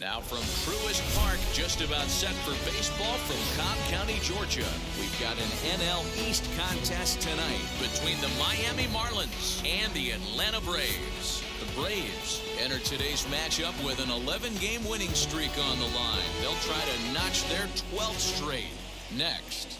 Now from Truist Park, just about set for baseball from Cobb County, Georgia. We've got an NL East contest tonight between the Miami Marlins and the Atlanta Braves. The Braves enter today's matchup with an 11-game winning streak on the line. They'll try to notch their 12th straight. Next.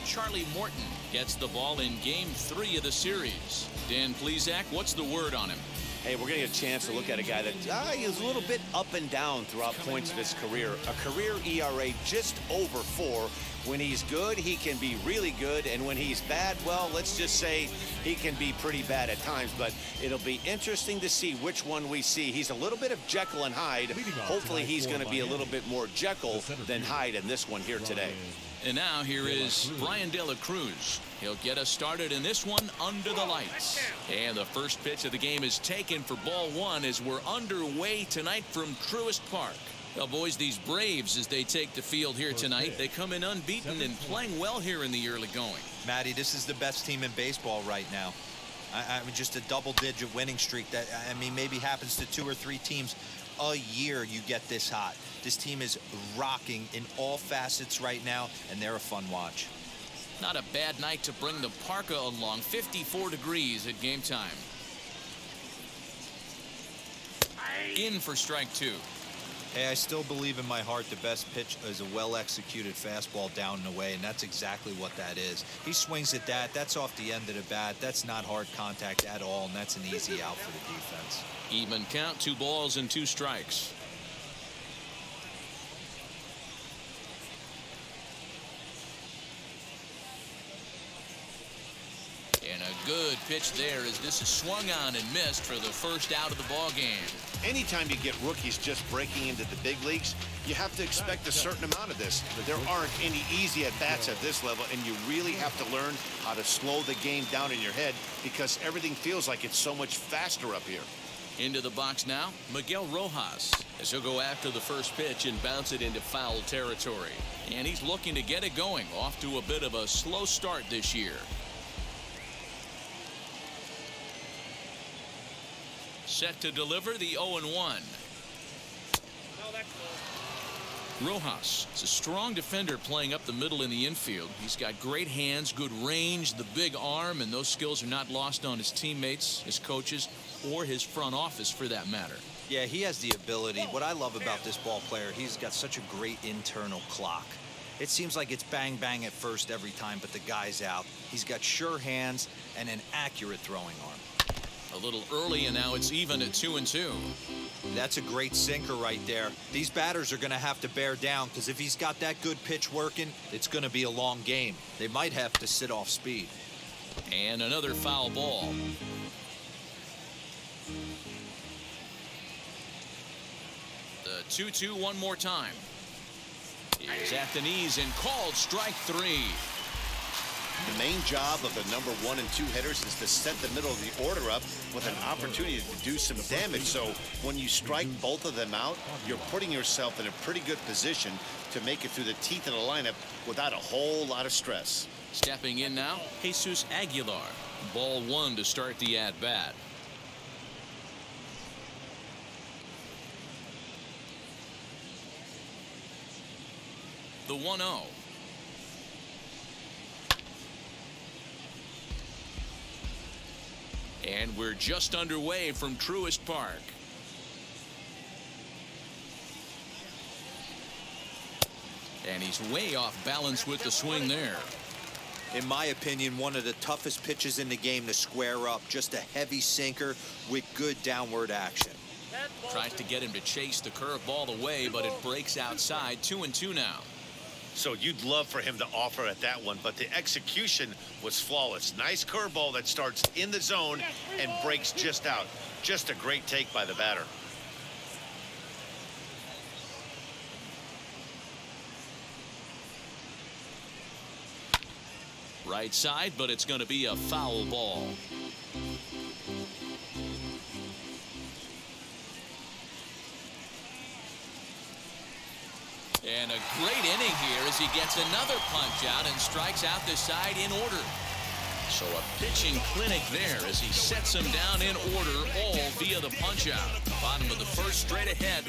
Charlie Morton gets the ball in Game 3 of the series. Dan Plesac, what's the word on him? Hey, we're going to get a chance to look at a guy that is a little bit up and down throughout points of his career. A career ERA just over 4. When he's good, he can be really good. And when he's bad, well, let's just say he can be pretty bad at times. But it'll be interesting to see which one we see. He's a little bit of Jekyll and Hyde. Hopefully he's going to be a little bit more Jekyll than Hyde in this one here today. And now here is Brian De La Cruz. He'll get us started in this one under the lights. And the first pitch of the game is taken for ball 1 as we're underway tonight from Truist Park. Well, boys, these Braves, as they take the field here tonight, they come in unbeaten and playing well here in the early going. Matty, this is the best team in baseball right now. I mean, just a double-digit winning streak that, I mean, maybe happens to 2 or 3 teams a year. You get this hot. This team is rocking in all facets right now, and they're a fun watch. Not a bad night to bring the parka along. 54 degrees at game time. In for strike 2. Hey, I still believe in my heart the best pitch is a well-executed fastball down and away, and that's exactly what that is. He swings at that. That's off the end of the bat. That's not hard contact at all, and that's an easy out for the defense. Even count, 2 balls and 2 strikes. And a good pitch there as this is swung on and missed for the first out of the ball game. Anytime you get rookies just breaking into the big leagues, you have to expect a certain amount of this. There aren't any easy at-bats at this level, and you really have to learn how to slow the game down in your head because everything feels like it's so much faster up here. Into the box now, Miguel Rojas, as he'll go after the first pitch and bounce it into foul territory. And he's looking to get it going, off to a bit of a slow start this year. Set to deliver the 0-1. Rojas is a strong defender playing up the middle in the infield. He's got great hands, good range, the big arm, and those skills are not lost on his teammates, his coaches, or his front office for that matter. Yeah, he has the ability. What I love about this ball player, he's got such a great internal clock. It seems like it's bang bang at first every time, but the guy's out. He's got sure hands and an accurate throwing arm. A little early, and now it's even at 2-2. That's a great sinker right there. These batters are going to have to bear down because if he's got that good pitch working, it's going to be a long game. They might have to sit off speed. And another foul ball. The 2-2 one more time. Is at the knees and called strike 3. The main job of the number 1 and 2 hitters is to set the middle of the order up with an opportunity to do some damage. So when you strike both of them out, you're putting yourself in a pretty good position to make it through the teeth of the lineup without a whole lot of stress. Stepping in now, Jesus Aguilar. Ball 1 to start the at-bat. The 1-0. And we're just underway from Truist Park. And he's way off balance with the swing there. In my opinion, one of the toughest pitches in the game to square up. Just a heavy sinker with good downward action. Tries to get him to chase the curveball away, but it breaks outside. 2-2 now. So you'd love for him to offer at that one, but the execution was flawless. Nice curveball that starts in the zone and breaks just out. Just a great take by the batter. Right side, but it's going to be a foul ball. And a great inning here as he gets another punch out and strikes out this side in order. So a pitching clinic there as he sets them down in order, all via the punch-out. Bottom of the first, straight ahead.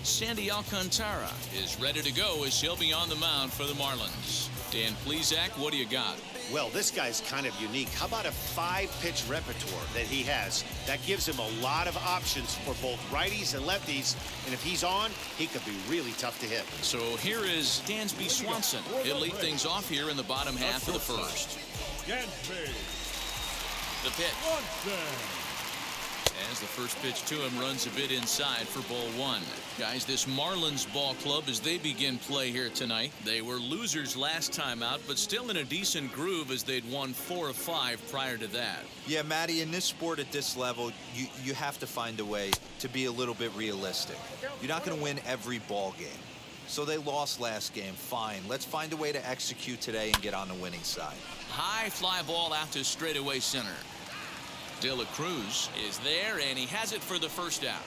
Sandy Alcantara is ready to go as he'll be on the mound for the Marlins. Dan Plesac, what do you got? Well, this guy's kind of unique. How about a 5-pitch repertoire that he has? That gives him a lot of options for both righties and lefties. And if he's on, he could be really tough to hit. So here is Dansby Swanson. He'll lead things off here in the bottom half of the first. The pitch. As the first pitch to him runs a bit inside for ball one. Guys, this Marlins ball club, as they begin play here tonight, they were losers last time out, but still in a decent groove as they'd won 4 of 5 prior to that. Yeah, Matty, in this sport at this level, you have to find a way to be a little bit realistic. You're not going to win every ball game. So they lost last game. Fine. Let's find a way to execute today and get on the winning side. High fly ball out to straightaway center. De La Cruz is there, and he has it for the first out.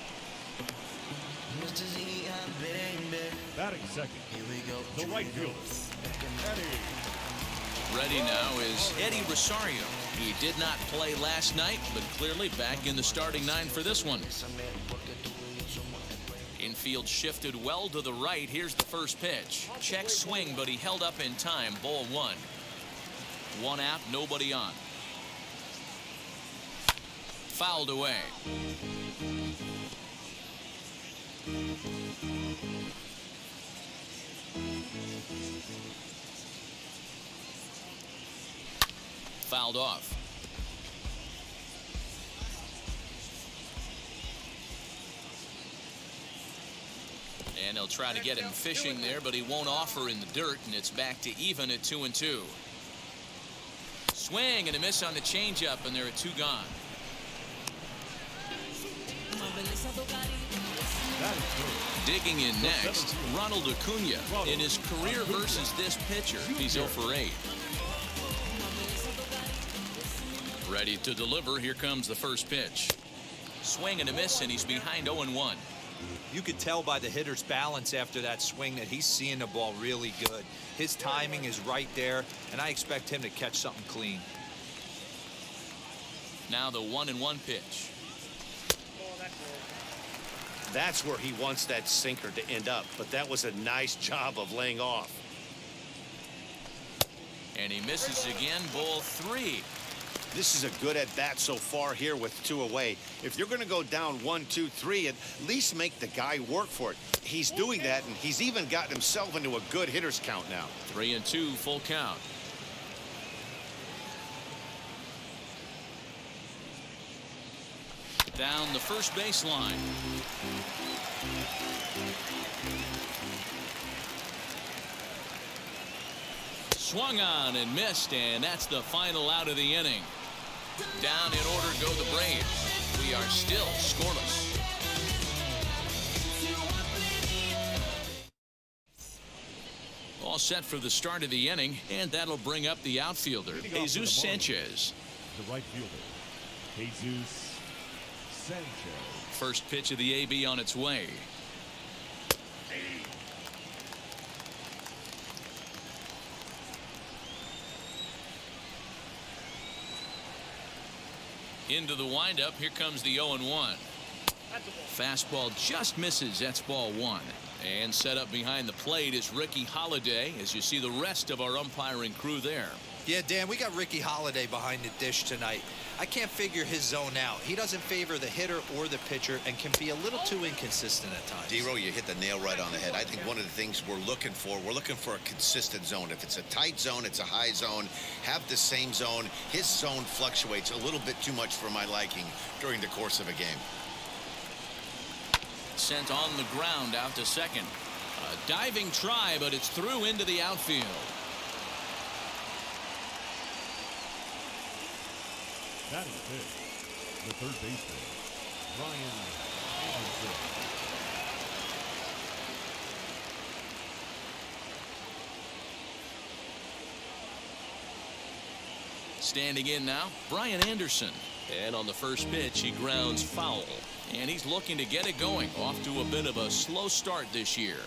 Batting second, the right fielder, Eddie. Ready now is Eddie Rosario. He did not play last night, but clearly back in the starting 9 for this one. Infield shifted well to the right. Here's the first pitch. Check swing, but he held up in time. Ball 1. 1 out, nobody on. Fouled away. Fouled off. And they'll try to get him fishing there, but he won't offer in the dirt, and it's back to even at 2-2. Swing and a miss on the changeup, and they're at 2 gone. Digging in next, Ronald Acuna. In his career versus this pitcher, he's 0 for 8. Ready to deliver. Here comes the first pitch. Swing and a miss, and he's behind 0-1. You could tell by the hitter's balance after that swing that he's seeing the ball really good. His timing is right there, and I expect him to catch something clean. Now the 1-1 pitch. That's where he wants that sinker to end up, but that was a nice job of laying off. And he misses again. Ball 3. This is a good at bat so far here with 2 away. If you're going to go down 1, 2, 3, at least make the guy work for it. He's doing that, and he's even gotten himself into a good hitter's count now. 3-2, full count. Down the first baseline. Swung on and missed, and that's the final out of the inning. Down in order go the Braves. We are still scoreless. All set for the start of the inning, and that'll bring up the outfielder, Jesus Sanchez. The right fielder, Jesus Sanchez. First pitch of the AB on its way. Into the windup. Here comes the 0-1. Fastball just misses. That's ball 1. And set up behind the plate is Ricky Holiday, as you see the rest of our umpiring crew there. Yeah, Dan, we got Ricky Holiday behind the dish tonight. I can't figure his zone out. He doesn't favor the hitter or the pitcher and can be a little too inconsistent at times. Dero, you hit the nail right on the head. I think one of the things we're looking for a consistent zone. If it's a tight zone, it's a high zone. Have the same zone. His zone fluctuates a little bit too much for my liking during the course of a game. Sent on the ground out to second. A diving try, but it's through into the outfield. Batting fifth, the third baseman, Brian Anderson. Standing in now, Brian Anderson. And on the first pitch, he grounds foul. And he's looking to get it going. Off to a bit of a slow start this year.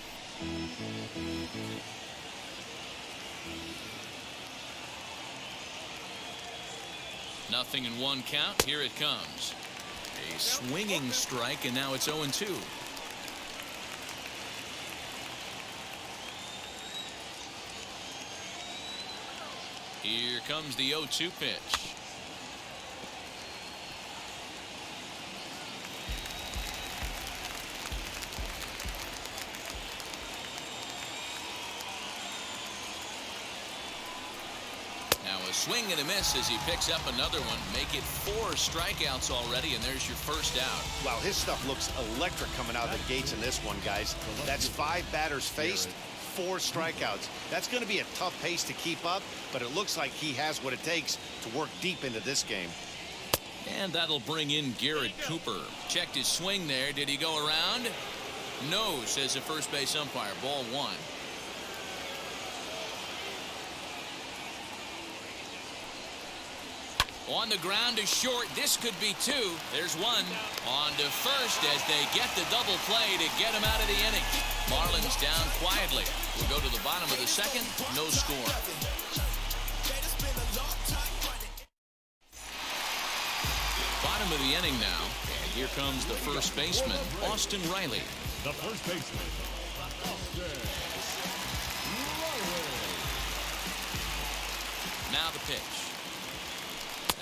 Nothing in one count. Here it comes. A swinging strike, and now it's 0-2. Here comes the 0-2 pitch. Now a swing and a miss as he picks up another one. Make it 4 strikeouts already, and there's your first out. Wow, his stuff looks electric coming out of the gates in this one, guys. That's 5 batters faced, 4 strikeouts. That's going to be a tough pace to keep up, but it looks like he has what it takes to work deep into this game. And that'll bring in Garrett Cooper. Checked his swing there. Did he go around? No, says the first base umpire. Ball 1. On the ground to short. This could be 2. There's 1. On to first as they get the double play to get him out of the inning. Marlins down quietly. We'll go to the bottom of the second. No score. Bottom of the inning now. And here comes the first baseman, Austin Riley. The first baseman, Austin Riley. Now the pitch.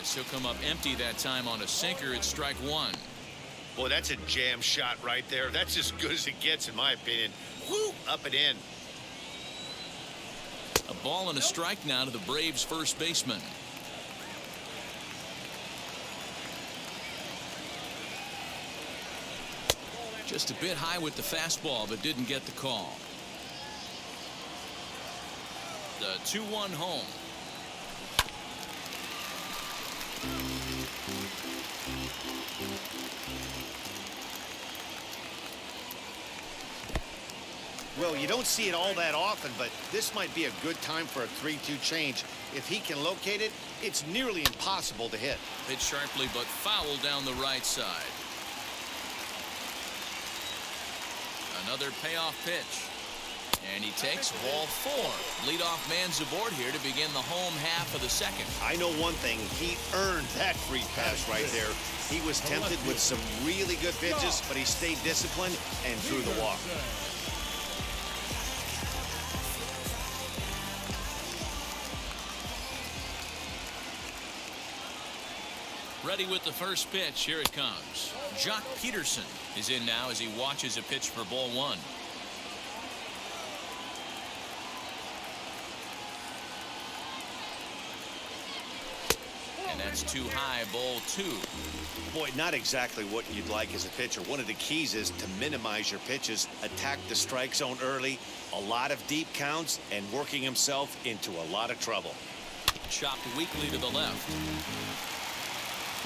As he'll come up empty that time on a sinker. It's strike 1. Boy, that's a jam shot right there. That's as good as it gets, in my opinion. Woo, up and in. A ball and a strike now to the Braves first baseman. Just a bit high with the fastball, but didn't get the call. The 2-1 home. Well, you don't see it all that often, but this might be a good time for a 3-2 change. If he can locate it, it's nearly impossible to hit. Hit sharply, but foul down the right side. Another payoff pitch. And he takes ball 4. Leadoff man's aboard here to begin the home half of the second. I know one thing. He earned that free pass right there. He was tempted with some really good pitches, but he stayed disciplined and threw the walk. Ready with the first pitch. Here it comes. Jock Peterson is in now as he watches a pitch for ball 1. And that's too high. Ball 2. Boy, not exactly what you'd like as a pitcher. One of the keys is to minimize your pitches, attack the strike zone early, a lot of deep counts, and working himself into a lot of trouble. Chopped weakly to the left.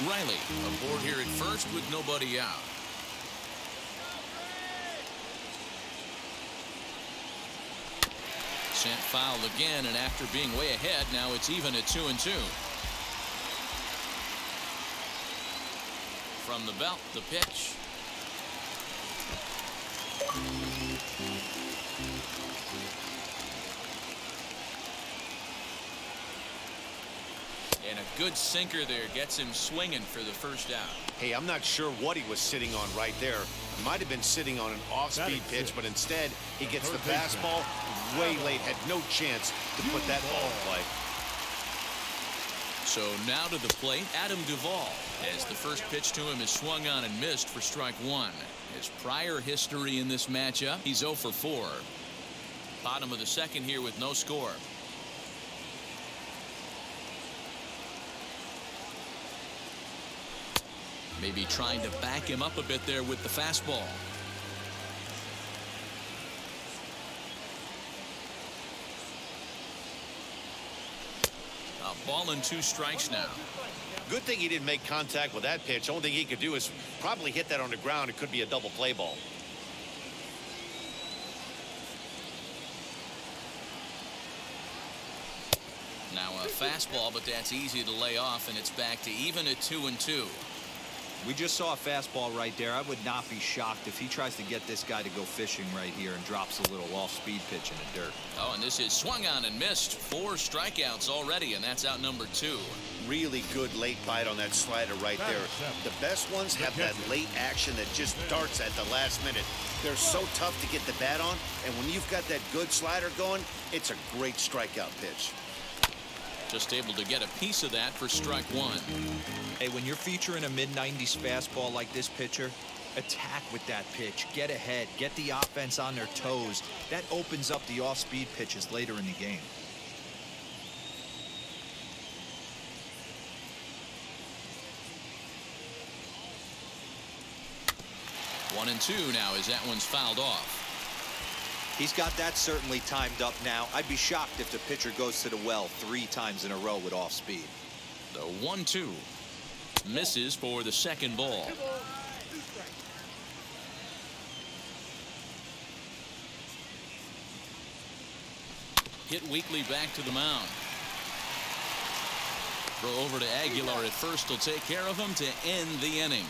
Riley aboard here at first with nobody out. Sent foul again, and after being way ahead, now it's even at 2-2. From the belt, the pitch. And a good sinker there gets him swinging for the first out. Hey, I'm not sure what he was sitting on right there. He might have been sitting on an off-speed pitch, but instead he gets the fastball way late. Had no chance to put that ball in play. So now to the plate, Adam Duvall, as the first pitch to him is swung on and missed for strike 1. His prior history in this matchup, he's 0 for 4. Bottom of the second here with no score. Maybe trying to back him up a bit there with the fastball. A ball and 2 strikes now. Good thing he didn't make contact with that pitch. Only thing he could do is probably hit that on the ground. It could be a double play ball. Now a fastball, but that's easy to lay off, and it's back to even at 2-2. We just saw a fastball right there. I would not be shocked if he tries to get this guy to go fishing right here and drops a little off-speed pitch in the dirt. Oh, and this is swung on and missed. 4 strikeouts already, and that's out number 2. Really good late bite on that slider right there. The best ones have that late action that just darts at the last minute. They're so tough to get the bat on, and when you've got that good slider going, it's a great strikeout pitch. Just able to get a piece of that for strike 1. Hey, when you're featuring a mid-90s fastball like this pitcher, attack with that pitch. Get ahead. Get the offense on their toes. That opens up the off-speed pitches later in the game. One and 2 now as that one's fouled off. He's got that certainly timed up now. I'd be shocked if the pitcher goes to the well 3 times in a row with off speed. The 1-2 misses for the second ball. Hit weakly back to the mound. Throw over to Aguilar at first will take care of him to end the inning.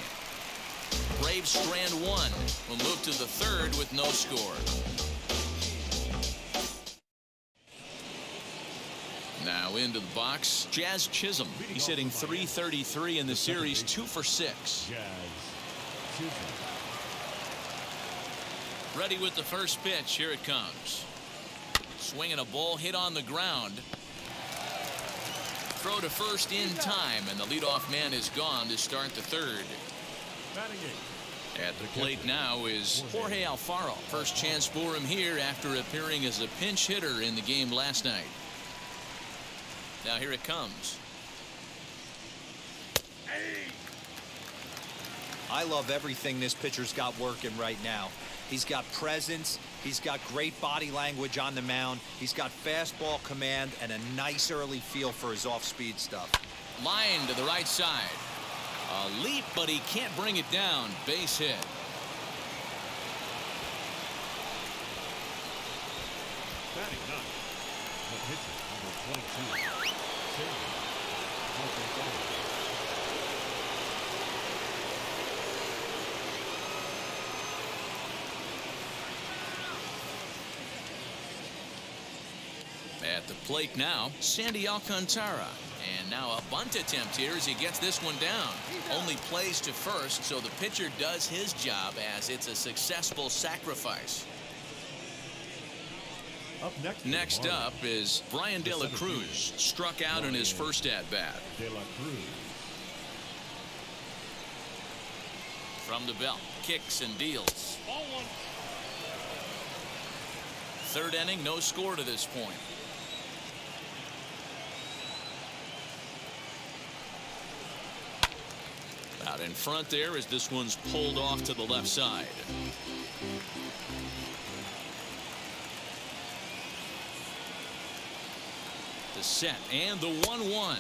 Braves strand 1. Will move to the 3rd with no score. Now into the box, Jazz Chisholm. He's hitting .333 in the series, 2 for 6. Ready with the first pitch. Here it comes. Swinging a ball hit on the ground. Throw to first in time, and the leadoff man is gone to start the 3rd. At the plate now is Jorge Alfaro. First chance for him here after appearing as a pinch hitter in the game last night. Now here it comes. I love everything this pitcher's got working right now. He's got presence. He's got great body language on the mound. He's got fastball command and a nice early feel for his off-speed stuff. Line to the right side. A leap, but he can't bring it down. Base hit. Batting ninth, the pitcher, number 22. At the plate now, Sandy Alcantara. And now a bunt attempt here as he gets this one down. Only plays to first, so the pitcher does his job as it's a successful sacrifice. Next up is Brian De La Cruz, struck out in his first at-bat. De La Cruz. From the belt, kicks and deals. 3rd inning, no score to this point. Out in front there as this one's pulled off to the left side. The set and the 1-1.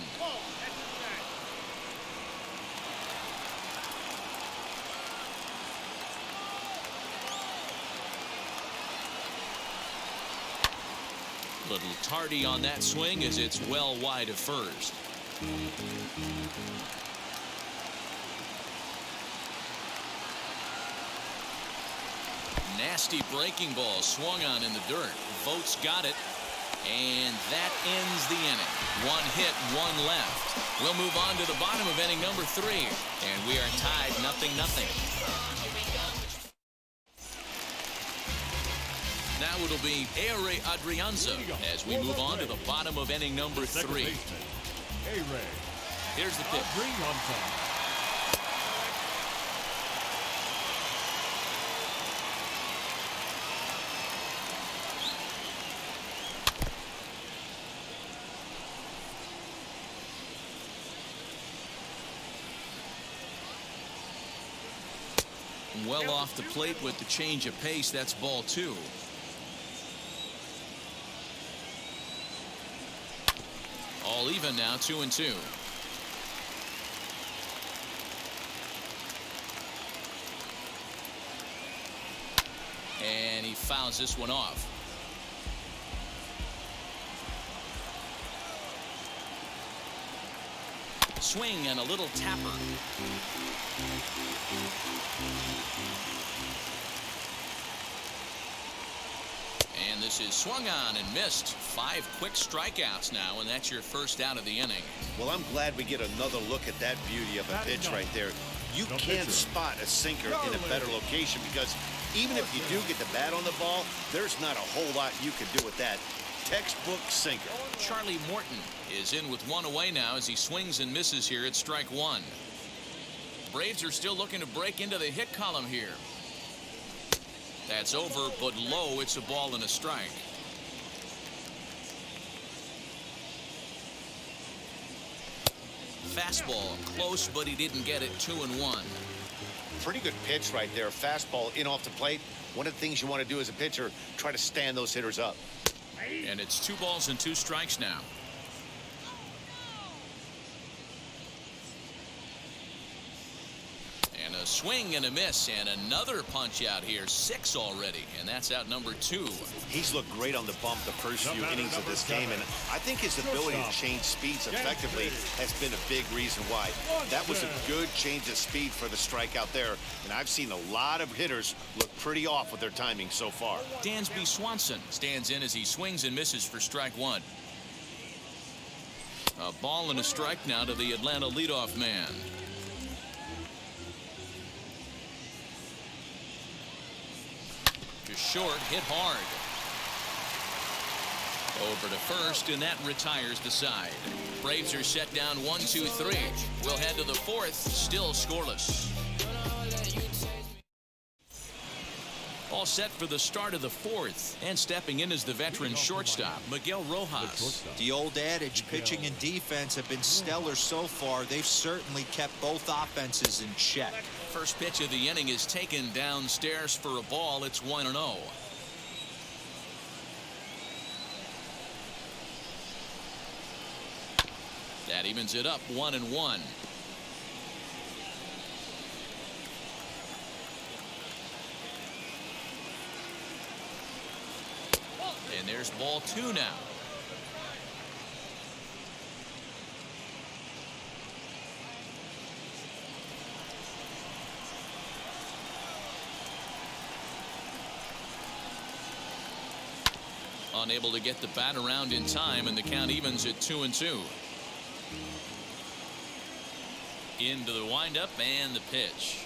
Little tardy on that swing as it's well wide of first. Nasty breaking ball swung on in the dirt. Vogt's got it. And that ends the inning. 1 hit, 1 left. We'll move on to the bottom of inning number 3. And we are tied 0-0. Now it'll be Ehire Adrianza as we move on to the bottom of inning number 3. Here's the pitch. Well off the plate with the change of pace. That's ball 2. All even now, 2-2. And he fouls this one off. swing and a little tapper. And this is swung on and missed. 5 quick strikeouts now, and that's your first out of the inning. Well, I'm glad we get another look at that beauty of a pitch right there. You can't spot a sinker in a better location because even if you do get the bat on the ball, there's not a whole lot you can do with that. Textbook sinker. Charlie Morton is in with 1 away now as he swings and misses here at strike 1. Braves are still looking to break into the hit column here. That's over, but low. It's a ball and a strike. Fastball close, but he didn't get it. 2-1. Pretty good pitch right there. Fastball in off the plate. One of the things you want to do as a pitcher, try to stand those hitters up. And it's 2 balls and 2 strikes now. And a swing and a miss, and another punch out here. 6 already, and that's out number 2. He's looked great on the bump the first few innings of this game, and I think his ability to change speeds effectively has been a big reason why. That was a good change of speed for the strikeout there, and I've seen a lot of hitters look pretty off with their timing so far. Dansby Swanson stands in as he swings and misses for strike 1. A ball and a strike now to the Atlanta leadoff man. Short, hit hard. Over to first, and that retires the side. Braves are set down 1-2-3. We'll head to the 4th, still scoreless. All set for the start of the 4th, and stepping in is the veteran shortstop, Miguel Rojas. The old adage, pitching and defense have been stellar so far. They've certainly kept both offenses in check. First pitch of the inning is taken downstairs for a ball. It's 1-0. That evens it up 1-1. And there's ball 2 now. Unable to get the bat around in time, and the count evens at 2-2. Into the windup and the pitch.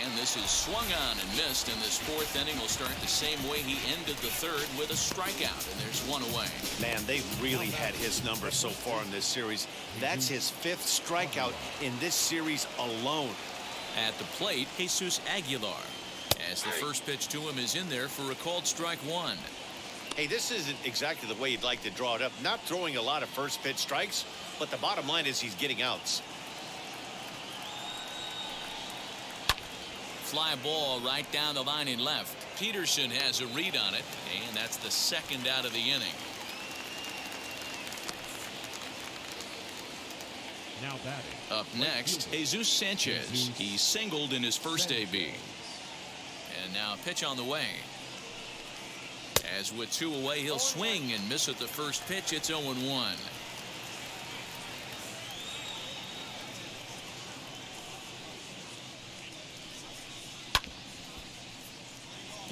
And this is swung on and missed, and this 4th inning will start the same way he ended the 3rd with a strikeout, and there's 1 away. Man, they've really had his number so far in this series. That's his 5th strikeout in this series alone. At the plate, Jesus Aguilar, as the first pitch to him is in there for a called strike 1. Hey, this isn't exactly the way you'd like to draw it up. Not throwing a lot of first pitch strikes, but the bottom line is he's getting outs. Fly ball right down the line in left. Peterson has a read on it, and that's the 2nd out of the inning. Now batting. Up next, Jesus Sanchez. He singled in his first AB. And now pitch on the way. As with 2 away, he'll swing and miss at the first pitch. It's 0-1.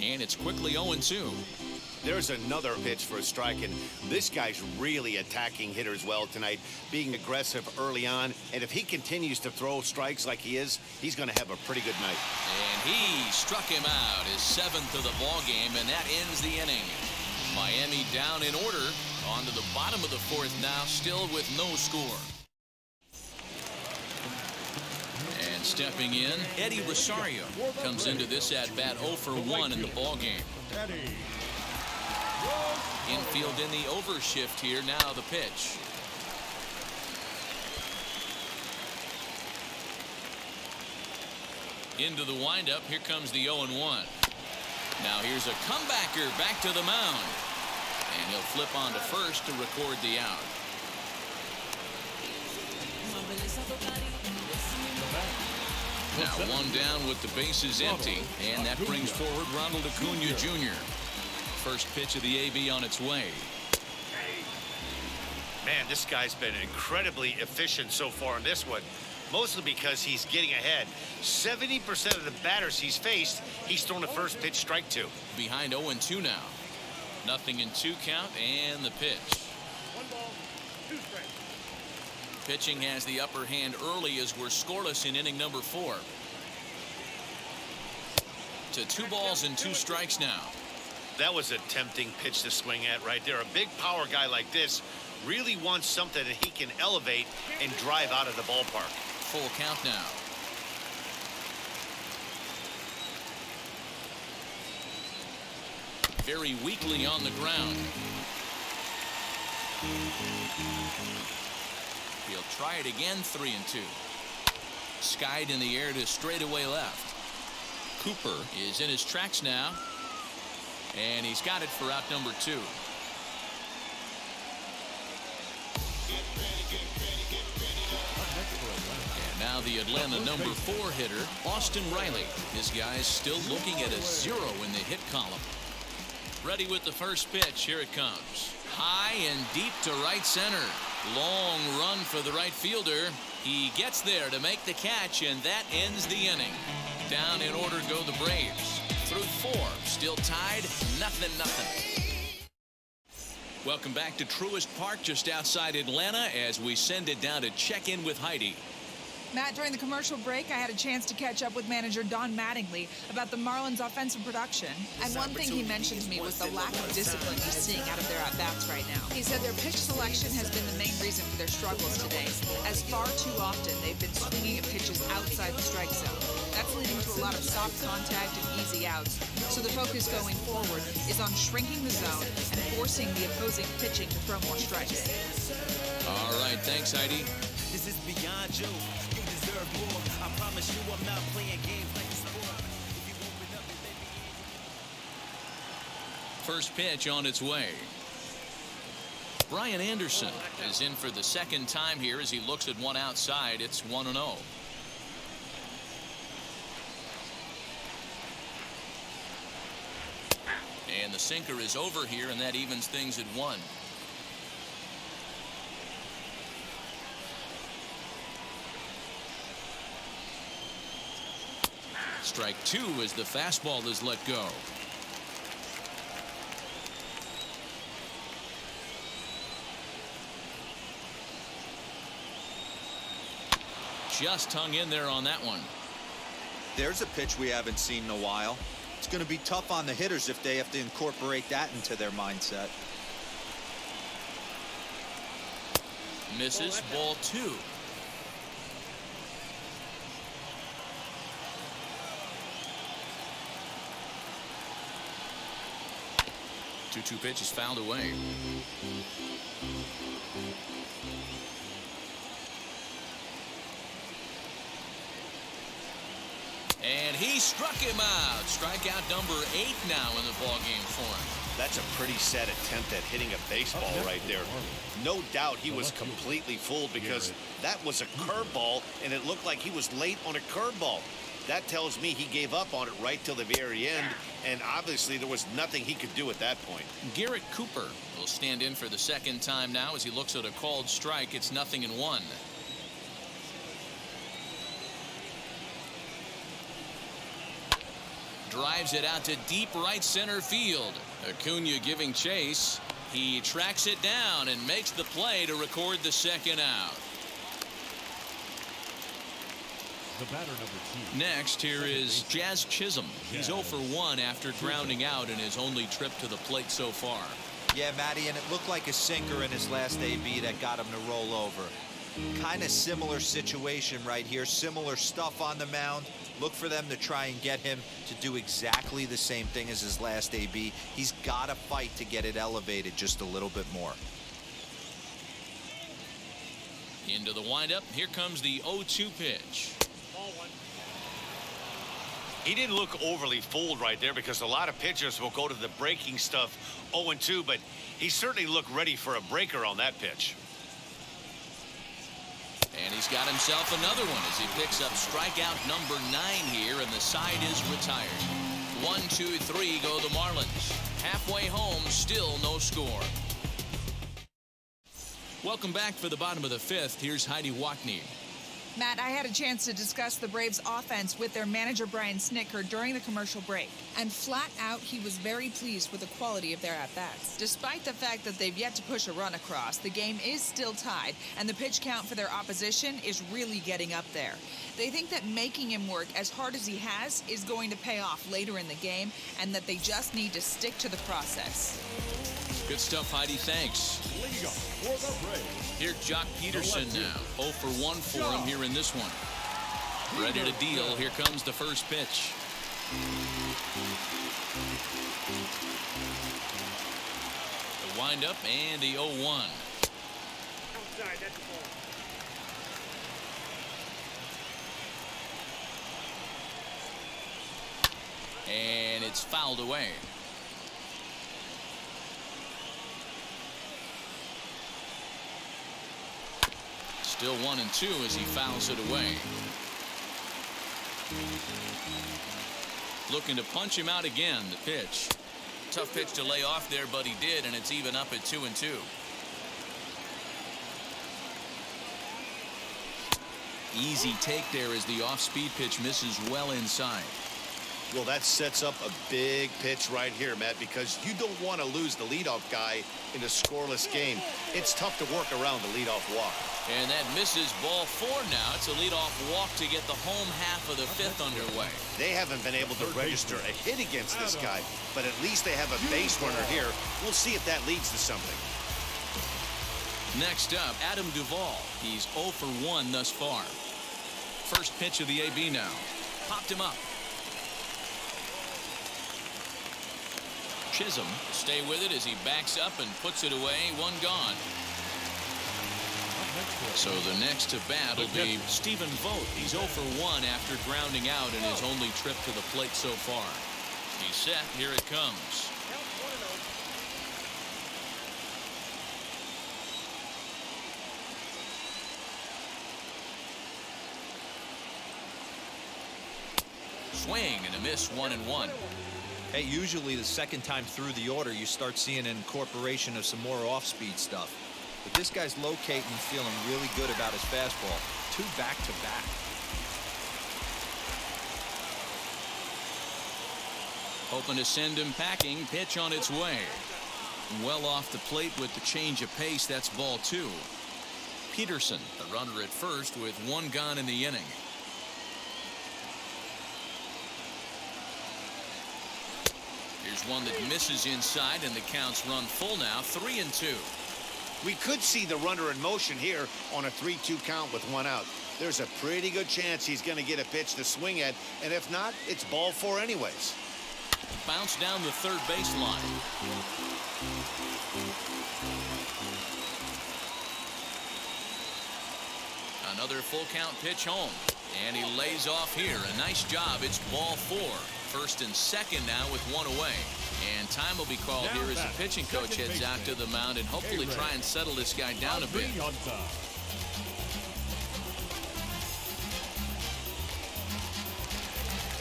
And it's quickly 0-2. There's another pitch for a strike, and this guy's really attacking hitters well tonight, being aggressive early on. And if he continues to throw strikes like he is, he's going to have a pretty good night. And he struck him out, his 7th of the ball game, and that ends the inning. Miami down in order. On to the bottom of the 4th now, still with no score. And stepping in, Eddie Rosario comes into this at-bat 0 for 1 in the ballgame. Infield in the overshift here. Now the pitch. Into the windup. Here comes the 0-1. Now here's a comebacker back to the mound. And he'll flip on to first to record the out. Now one down with the bases empty. And that brings forward Ronald Acuna Jr. First pitch of the AB on its way. Man, this guy's been incredibly efficient so far in this one. Mostly because he's getting ahead. 70% of the batters he's faced, he's thrown a first pitch strike to. Behind 0-2 now. 0-2 count and the pitch. 1 ball, 2 strikes. Pitching has the upper hand early as we're scoreless in inning number 4. To 2 balls and 2 strikes now. That was a tempting pitch to swing at right there. A big power guy like this really wants something that he can elevate and drive out of the ballpark. Full count now. Very weakly on the ground. He'll try it again. 3-2. Skied in the air to straightaway left. Cooper is in his tracks now. And he's got it for out number 2. And now the Atlanta number 4 hitter, Austin Riley. This guy's still looking at a 0 in the hit column. Ready with the first pitch. Here it comes. High and deep to right center. Long run for the right fielder. He gets there to make the catch, and that ends the inning. Down in order go the Braves. Through 4, still tied, 0-0. Welcome back to Truist Park, just outside Atlanta, as we send it down to check in with Heidi. Matt, during the commercial break, I had a chance to catch up with manager Don Mattingly about the Marlins' offensive production. And one thing he mentioned to me was the lack of discipline he's seeing out of their at-bats right now. He said their pitch selection has been the main reason for their struggles today, as far too often they've been swinging at pitches outside the strike zone. That's leading to a lot of soft contact and easy outs. So the focus going forward is on shrinking the zone and forcing the opposing pitching to throw more strikes. All right, thanks, Heidi. This is beyond you. You deserve more. I promise you I'm not playing games like a sport. If you open up and let me in. First pitch on its way. Brian Anderson is in for the second time here as he looks at one outside. It's 1-0. And the sinker is over here, and that evens things at 1. Strike 2 as the fastball is let go. Just hung in there on that one. There's a pitch we haven't seen in a while. It's going to be tough on the hitters if they have to incorporate that into their mindset. Misses. Ball 2. Two pitch is fouled away. And he struck him out. Strikeout number 8 now in the ballgame for him. That's a pretty sad attempt at hitting a baseball right there. No doubt he was completely fooled because that was a curveball, and it looked like he was late on a curveball. That tells me he gave up on it right till the very end, and obviously there was nothing he could do at that point. Garrett Cooper will stand in for the second time now as he looks at a called strike. It's 0-1. Drives it out to deep right center field. Acuna giving chase. He tracks it down and makes the play to record the second out. The batter number 2. Next, here is Jazz Chisholm. He's 0 for 1 after grounding out in his only trip to the plate so far. Yeah, Matty, and it looked like a sinker in his last AB that got him to roll over. Kind of similar situation right here. Similar stuff on the mound. Look for them to try and get him to do exactly the same thing as his last AB. He's got to fight to get it elevated just a little bit more. Into the windup. Here comes the 0-2 pitch. He didn't look overly fooled right there because a lot of pitchers will go to the breaking stuff 0-2, but he certainly looked ready for a breaker on that pitch. And he's got himself another one as he picks up strikeout number 9 here, and the side is retired. 1, 2, 3 go the Marlins. Halfway home, still no score. Welcome back for the bottom of the 5th. Here's Heidi Watney. Matt, I had a chance to discuss the Braves' offense with their manager, Brian Snitker, during the commercial break. And flat out, he was very pleased with the quality of their at-bats. Despite the fact that they've yet to push a run across, the game is still tied, and the pitch count for their opposition is really getting up there. They think that making him work as hard as he has is going to pay off later in the game, and that they just need to stick to the process. Good stuff, Heidi. Thanks. Leading off for the Braves. Here's Jock Peterson now. 0 for 1 for him here in this one. Ready to deal. Here comes the first pitch. The windup and the 0-1. Outside, that's the ball. And it's fouled away. Still 1-2 as he fouls it away. Looking to punch him out again. The pitch. Tough pitch to lay off there, but he did, and it's even up at 2-2. Easy take there as the off-speed pitch misses well inside. Well, that sets up a big pitch right here, Matt, because you don't want to lose the leadoff guy in a scoreless game. It's tough to work around the leadoff walk. And that misses ball 4 now. It's a leadoff walk to get the home half of the 5th underway. They haven't been able to register a hit against this guy, but at least they have a base runner here. We'll see if that leads to something. Next up, Adam Duvall. He's 0 for 1 thus far. First pitch of the AB now. Popped him up. Chisholm stay with it as he backs up and puts it away. 1 gone. So the next to bat will be Stephen Vogt. He's 0 for 1 after grounding out in his only trip to the plate so far. He's set. Here it comes. Swing and a miss. 1-1. Hey, usually the second time through the order, you start seeing an incorporation of some more off-speed stuff. But this guy's locating and feeling really good about his fastball. 2 back-to-back. Hoping to send him packing. Pitch on its way. Well off the plate with the change of pace. That's ball 2. Peterson, the runner at first with 1 gone in the inning. Here's one that misses inside, and the count's run full now. 3-2. We could see the runner in motion here on a 3-2 count with 1 out. There's a pretty good chance he's going to get a pitch to swing at, and if not, it's ball 4 anyways. Bounce down the third baseline. Another full count pitch home, and he lays off here. A nice job. It's ball 4. First and second now with 1 away. And time will be called Now here as the back, pitching coach heads out to the mound and hopefully try and settle this guy down a bit. On top.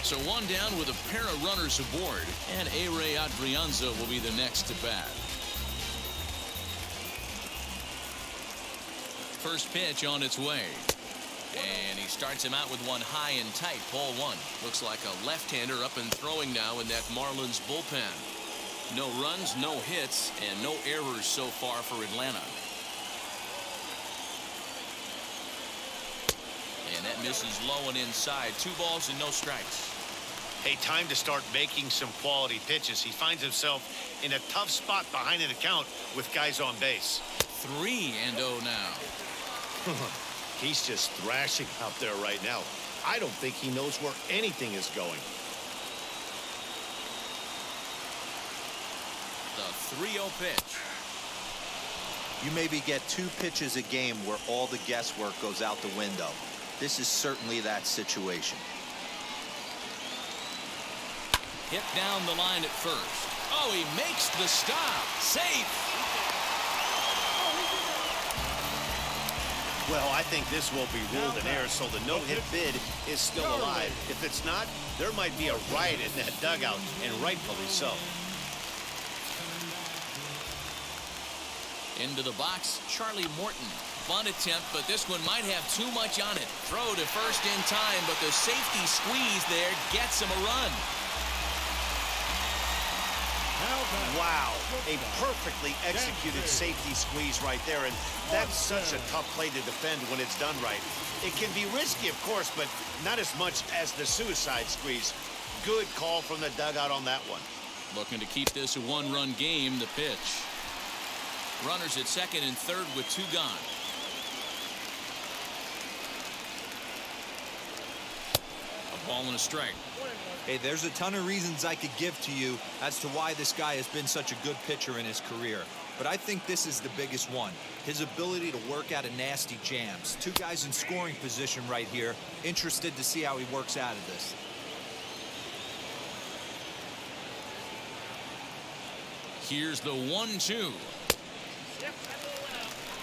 So 1 down with a pair of runners aboard, and A-Ray Adrianza will be the next to bat. First pitch on its way. And he starts him out with 1 high and tight. Ball 1. Looks like a left-hander up and throwing now in that Marlins bullpen. No runs, no hits, and no errors so far for Atlanta. And that misses low and inside. 2 balls and no strikes. Hey, time to start making some quality pitches. He finds himself in a tough spot behind an account with guys on base. 3-0 now. He's just thrashing out there right now. I don't think he knows where anything is going. The 3-0 pitch. You maybe get 2 pitches a game where all the guesswork goes out the window. This is certainly that situation. Hit down the line at first. Oh, he makes the stop. Safe. Well, I think this will be ruled an error, so the no-hit bid is still alive. If it's not, there might be a riot in that dugout, and rightfully so. Into the box, Charlie Morton. Bunt attempt, but this one might have too much on it. Throw to first in time, but the safety squeeze there gets him a run. Wow, a perfectly executed safety squeeze right there, and that's such a tough play to defend when it's done right. It can be risky, of course, but not as much as the suicide squeeze. Good call from the dugout on that one. Looking to keep this a one-run game, the pitch. Runners at second and third with two gone. A ball and a strike. Hey, there's a ton of reasons I could give to you as to why this guy has been such a good pitcher in his career. But I think this is the biggest one. His ability to work out of nasty jams. Two guys in scoring position right here. Interested to see how he works out of this. Here's the 1-2.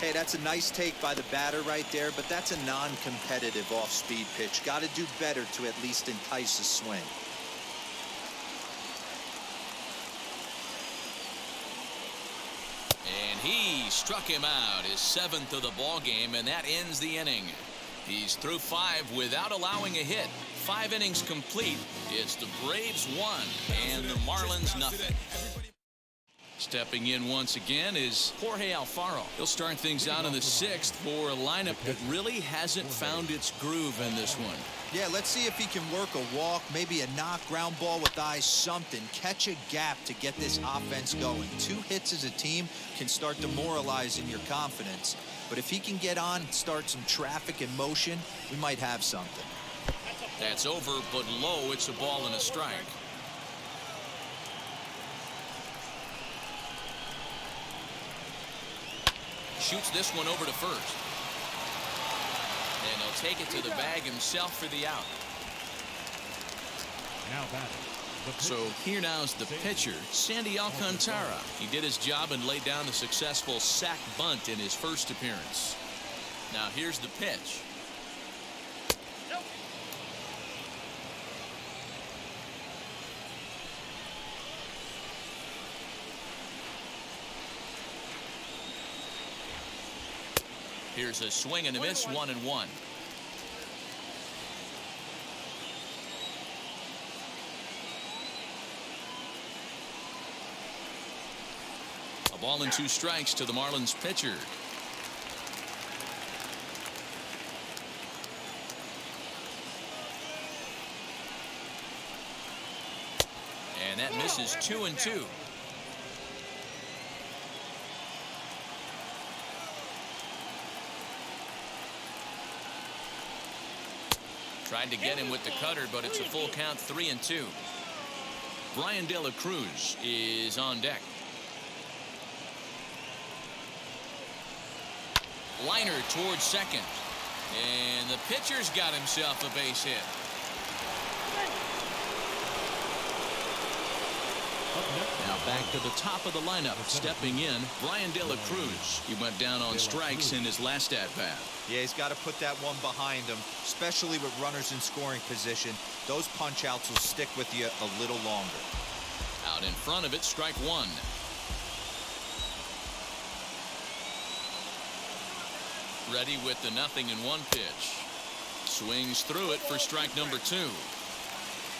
Hey, that's a nice take by the batter right there, but that's a non-competitive off-speed pitch. Got to do better to at least entice a swing. And he struck him out, his seventh of the ball game, and that ends the inning. He's through 5 without allowing a hit. 5 innings complete. It's the Braves 1 and the Marlins nothing. Stepping in once again is Jorge Alfaro. He'll start things out in the 6th for a lineup that really hasn't found its groove in this one. Yeah, let's see if he can work a walk, maybe a knock, ground ball with eyes, something. Catch a gap to get this offense going. 2 hits as a team can start demoralizing your confidence. But if he can get on and start some traffic in motion, we might have something. That's over, but low. It's a ball and a strike. Shoots this one over to first. And he'll take it to the bag himself for the out. Now batting. So here now's the pitcher, Sandy Alcantara. He did his job and laid down the successful sac bunt in his first appearance. Now here's the pitch. Here's a swing and a miss, 1-1. A ball and 2 strikes to the Marlins pitcher. And that misses 2-2. Tried to get him with the cutter, but it's a full count, 3-2. Brian De La Cruz is on deck. Liner towards second. And the pitcher's got himself a base hit. Now back to the top of the lineup. Stepping in, Brian De La Cruz. He went down on strikes in his last at-bat. Yeah, he's got to put that one behind him, especially with runners in scoring position. Those punch-outs will stick with you a little longer. Out in front of it, strike 1. Ready with the 0-1 pitch. Swings through it for strike number 2.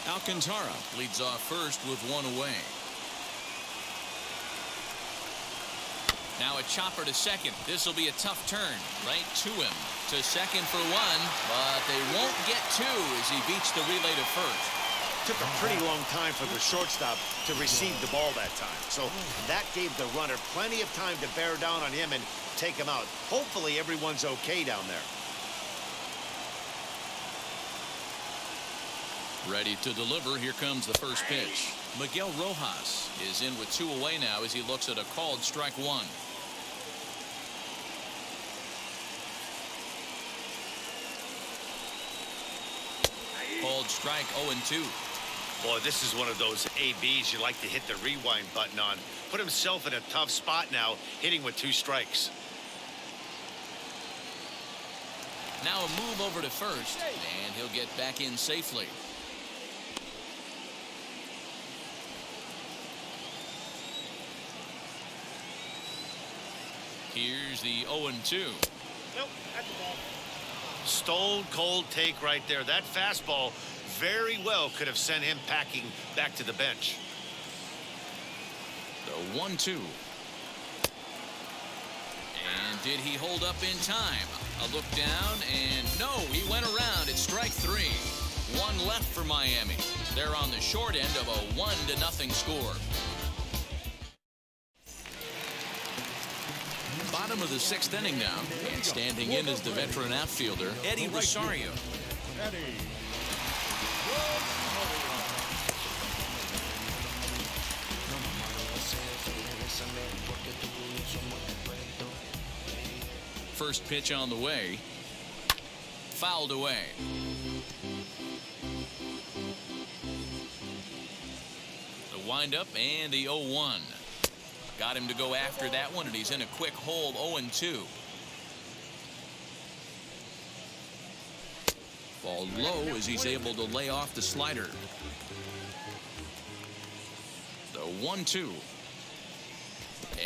Alcantara leads off first with 1 away. Now a chopper to second. This will be a tough turn right to him. To second for 1, but they won't get 2 as he beats the relay to first. Took a pretty long time for the shortstop to receive the ball that time. So that gave the runner plenty of time to bear down on him and take him out. Hopefully everyone's okay down there. Ready to deliver. Here comes the first pitch. Miguel Rojas is in with 2 away now as he looks at a called strike 1. Called strike 0-2. Boy, this is one of those ABs you like to hit the rewind button on. Put himself in a tough spot now, hitting with 2 strikes. Now a move over to first, and he'll get back in safely. Here's the 0-2. Nope, that's the ball. Stone cold take right there. That fastball very well could have sent him packing back to the bench. The 1-2. And did he hold up in time? A look down, and no, he went around. It's strike 3. 1 left for Miami. They're on the short end of a 1-0 score. Bottom of the 6th inning now, and standing in is the veteran outfielder Eddie Rosario. First pitch on the way, fouled away. The windup and the 0-1. Got him to go after that one, and he's in a quick hole. 0-2. Ball low as he's able to lay off the slider. The 1-2.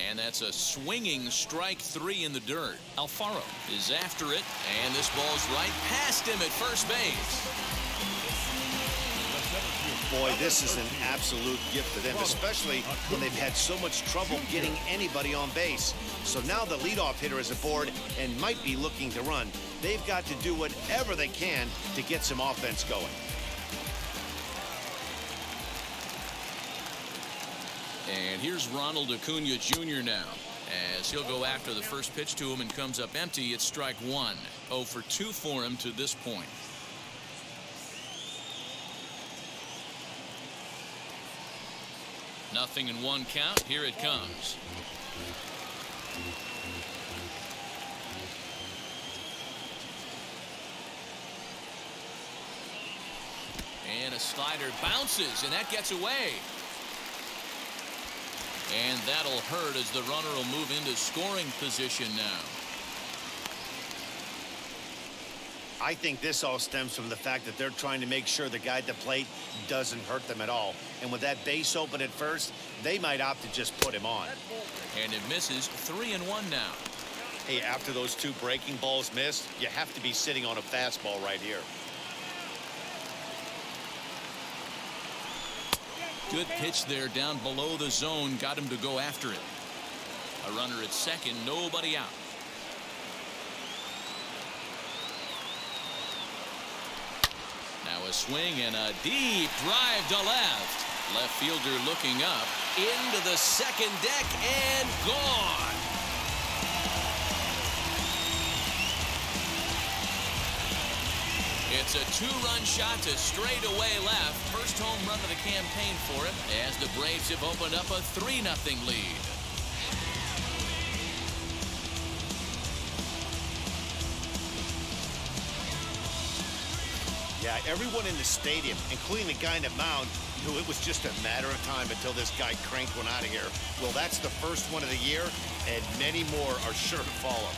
And that's a swinging strike 3 in the dirt. Alfaro is after it, and this ball's right past him at first base. Boy, this is an absolute gift to them, especially when they've had so much trouble getting anybody on base. So now the leadoff hitter is aboard and might be looking to run. They've got to do whatever they can to get some offense going. And here's Ronald Acuna Jr. now, as he'll go after the first pitch to him and comes up empty. It's strike 1. 0 for 2 for him to this point. Nothing in 1 count. Here it comes. And a slider bounces, and that gets away. And that'll hurt as the runner will move into scoring position now. I think this all stems from the fact that they're trying to make sure the guy at the plate doesn't hurt them at all. And with that base open at first, they might opt to just put him on. And it misses. 3-1 now. Hey, after those 2 breaking balls missed, you have to be sitting on a fastball right here. Good pitch there down below the zone. Got him to go after it. A runner at second, nobody out. Now a swing and a deep drive to left. Left fielder looking up into the second deck and gone. It's a 2-run shot to straightaway left. First home run of the campaign for him as the Braves have opened up a 3-0 lead. Yeah, everyone in the stadium, including the guy in the mound, knew it was just a matter of time until this guy cranked one out of here. Well, that's the first one of the year, and many more are sure to follow.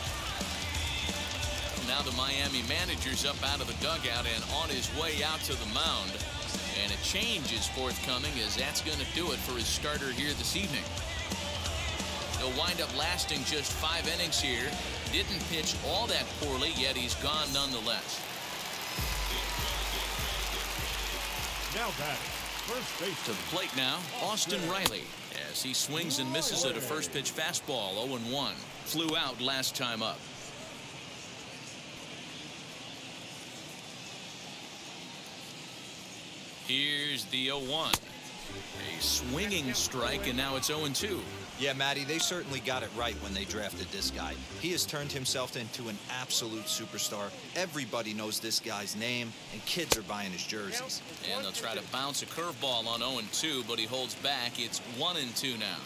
Now the Miami manager's up out of the dugout and on his way out to the mound. And a change is forthcoming, as that's going to do it for his starter here this evening. He'll wind up lasting just 5 innings here. Didn't pitch all that poorly, yet he's gone nonetheless. Now batting, first base. To the plate now, Austin Riley, as he swings and misses at a first pitch fastball. 0-1. Flew out last time up. Here's the 0-1. A swinging strike, and now it's 0-2. Yeah, Matty, they certainly got it right when they drafted this guy. He has turned himself into an absolute superstar. Everybody knows this guy's name, and kids are buying his jerseys. And they'll try to bounce a curveball on 0-2, but he holds back. It's 1-2 now.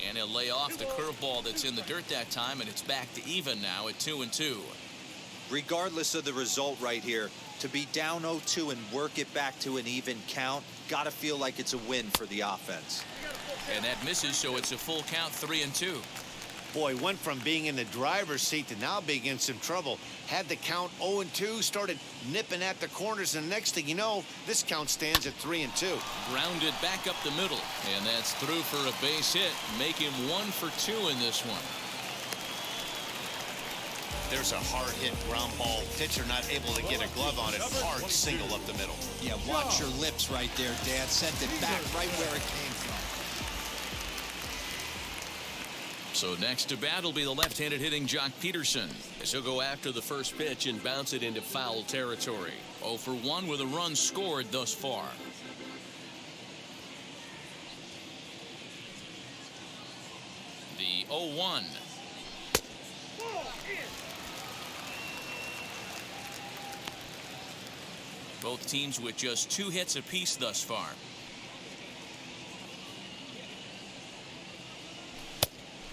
And he'll lay off the curveball that's in the dirt that time, and it's back to even now at 2-2. Regardless of the result right here, to be down 0-2 and work it back to an even count, got to feel like it's a win for the offense. And that misses, so it's a full count, 3-2. Boy, went from being in the driver's seat to now being in some trouble. Had the count 0-2, started nipping at the corners, and the next thing you know, this count stands at 3-2. Grounded back up the middle, and that's through for a base hit. Make him 1 for 2 in this one. There's a hard hit ground ball. Pitcher not able to get a glove on it. Hard single up the middle. Yeah, watch your lips right there, Dan. Sent it back right where it came from. So next to bat will be the left-handed hitting Jock Peterson, as he'll go after the first pitch and bounce it into foul territory. 0 for 1 with a run scored thus far. The 0-1. Both teams with just 2 hits apiece thus far.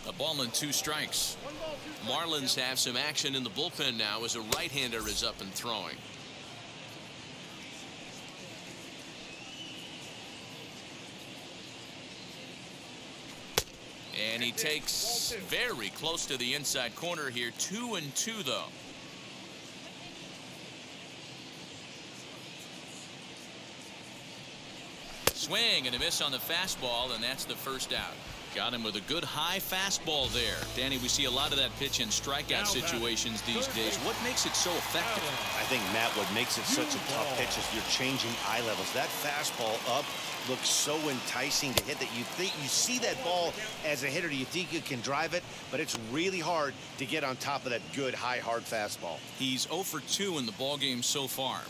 A ball and 2 strikes. Marlins have some action in the bullpen now as a right-hander is up and throwing. And he takes very close to the inside corner here. 2-2 though. Swing and a miss on the fastball, and that's the first out. Got him with a good high fastball there. Danny, we see a lot of that pitch in strikeout situations these days. What makes it so effective? I think, Matt, what makes it such a tough pitch is you're changing eye levels. That fastball up looks so enticing to hit that you think you see that ball as a hitter. You think you can drive it, but it's really hard to get on top of that good high hard fastball. He's 0 for 2 in the ballgame so far.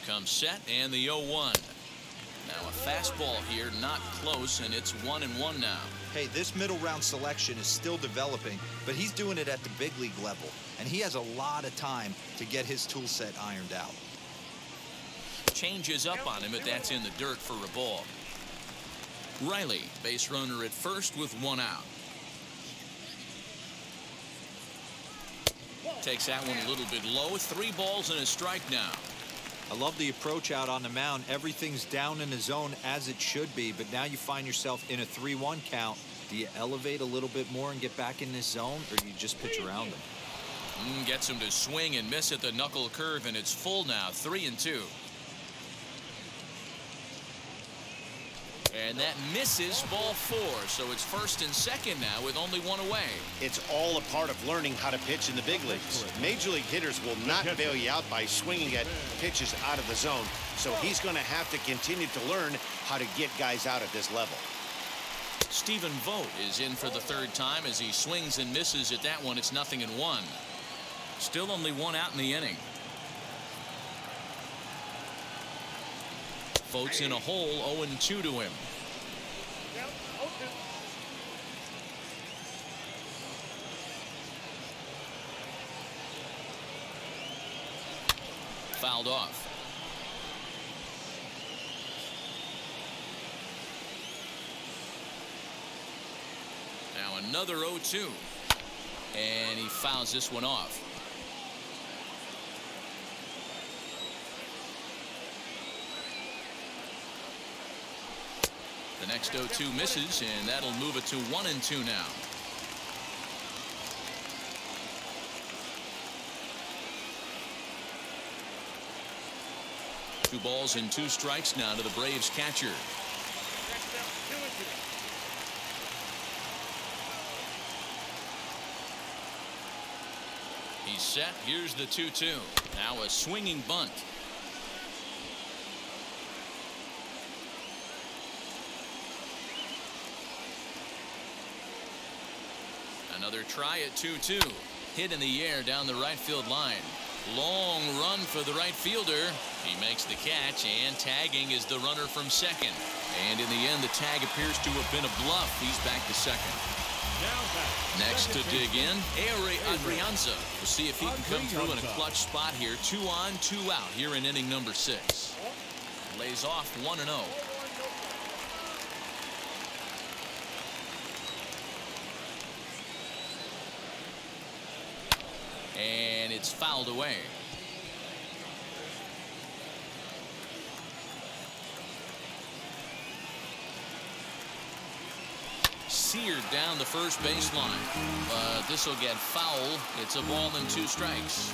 Comes set and the 0-1. Now a fastball here, not close, and it's 1-1 now. Hey, this middle round selection is still developing, but he's doing it at the big league level, and he has a lot of time to get his tool set ironed out. Changes up on him, but that's in the dirt for a ball. Riley, base runner at first with 1 out. Takes that one a little bit low. 3 balls and a strike now. I love the approach out on the mound. Everything's down in the zone as it should be, but now you find yourself in a 3-1 count. Do you elevate a little bit more and get back in this zone, or do you just pitch around him? Gets him to swing and miss at the knuckle curve, and it's full now, 3-2. And that misses, ball 4. So it's first and second now with only 1 away. It's all a part of learning how to pitch in the big leagues. Major league hitters will not bail you out by swinging at pitches out of the zone. So he's going to have to continue to learn how to get guys out at this level. Stephen Vogt is in for the 3rd time as he swings and misses at that one. It's 0-1. Still only 1 out in the inning. Vogt's in a hole, 0-2 to him. Fouled off. Now another 0-2. And he fouls this one off. The next 0-2 misses, and that'll move it to 1-2 now. Two balls and 2 strikes now to the Braves catcher. He's set. Here's the 2-2. Now a swinging bunt. Another try at 2-2. Hit in the air down the right field line. Long run for the right fielder. He makes the catch, and tagging is the runner from second. And in the end, the tag appears to have been a bluff. He's back to second. Next to dig in, Ehire Adrianza. We'll see if he can come through in a clutch spot here. 2 on, 2 out here in inning number 6. Lays off 1-0. And it's fouled away. Seared down the first baseline, but this will get foul. It's a ball and 2 strikes.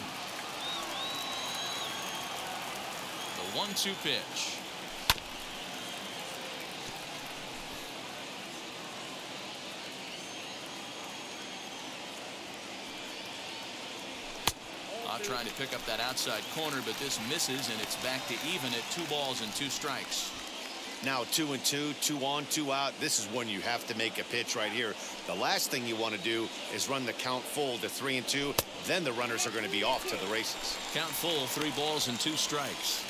The 1-2 pitch. Trying to pick up that outside corner, but this misses, and it's back to even at 2 balls and 2 strikes. Now 2-2, 2 on, 2 out. This is when you have to make a pitch right here. The last thing you want to do is run the count full to 3-2. Then the runners are going to be off to the races. Count full, 3 balls and 2 strikes.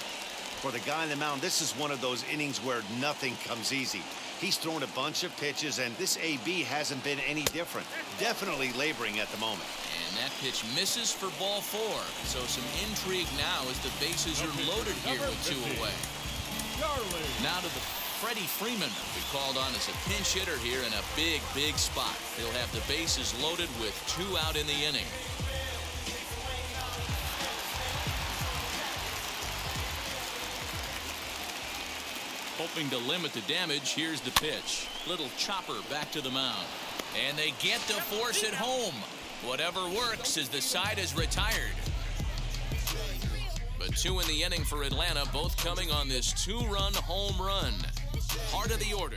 For the guy on the mound, this is one of those innings where nothing comes easy. He's thrown a bunch of pitches, and this AB hasn't been any different. Definitely laboring at the moment. And that pitch misses for ball 4. So some intrigue now as the bases are loaded here with 2 away. Now to the Freddie Freeman, we called on as a pinch hitter here in a big spot. He'll have the bases loaded with 2 out in the inning. Hoping to limit the damage, here's the pitch. Little chopper back to the mound. And they get to force it home. Whatever works as the side is retired. But 2 in the inning for Atlanta, both coming on this 2-run home run. Part of the order.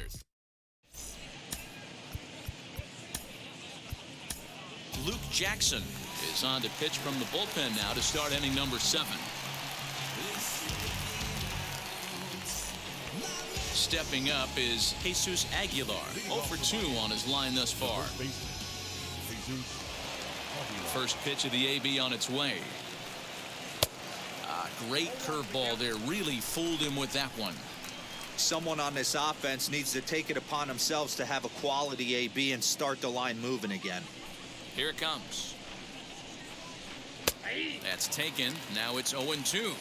Luke Jackson is on to pitch from the bullpen now to start inning number 7. Stepping up is Jesus Aguilar, 0 for 2 on his line thus far. First pitch of the AB on its way. Great curveball there, really fooled him with that one. Someone on this offense needs to take it upon themselves to have a quality AB and start the line moving again. Here it comes. That's taken. Now it's 0-2.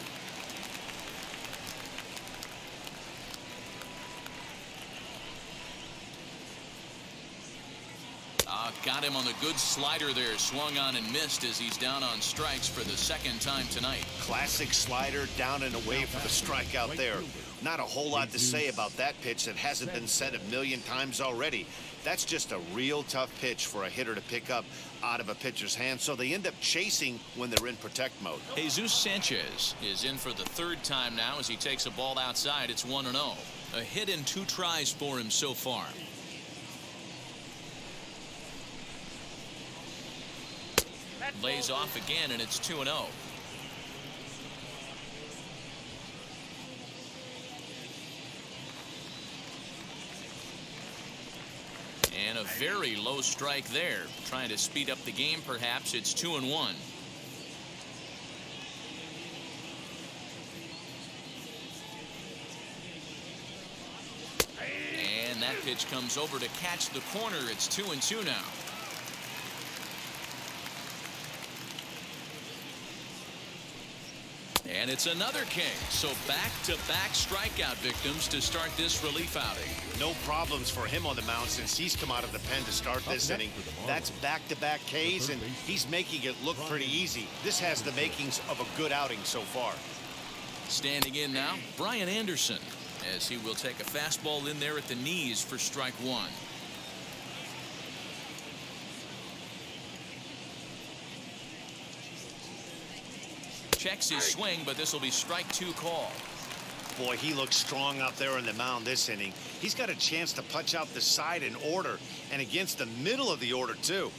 Got him on the good slider there. Swung on and missed as he's down on strikes for the 2nd time tonight. Classic slider, down and away for the strikeout there. Not a whole lot to say about that pitch that hasn't been said a million times already. That's just a real tough pitch for a hitter to pick up out of a pitcher's hand, so they end up chasing when they're in protect mode. Jesus Sanchez is in for the 3rd time now as he takes a ball outside. It's 1-0. A hit in 2 tries for him so far. Lays off again, and it's 2-0. And a very low strike there. Trying to speed up the game, perhaps. It's 2-1. And that pitch comes over to catch the corner. It's 2-2 now. And it's another K. So back-to-back strikeout victims to start this relief outing. No problems for him on the mound since he's come out of the pen to start this inning. That's back-to-back Ks, and he's making it look pretty easy. This has the makings of a good outing so far. Standing in now, Brian Anderson, as he will take a fastball in there at the knees for strike 1. Checks his swing, but this will be strike 2 call. Boy, he looks strong out there on the mound this inning. He's got a chance to punch out the side in order, and against the middle of the order, too.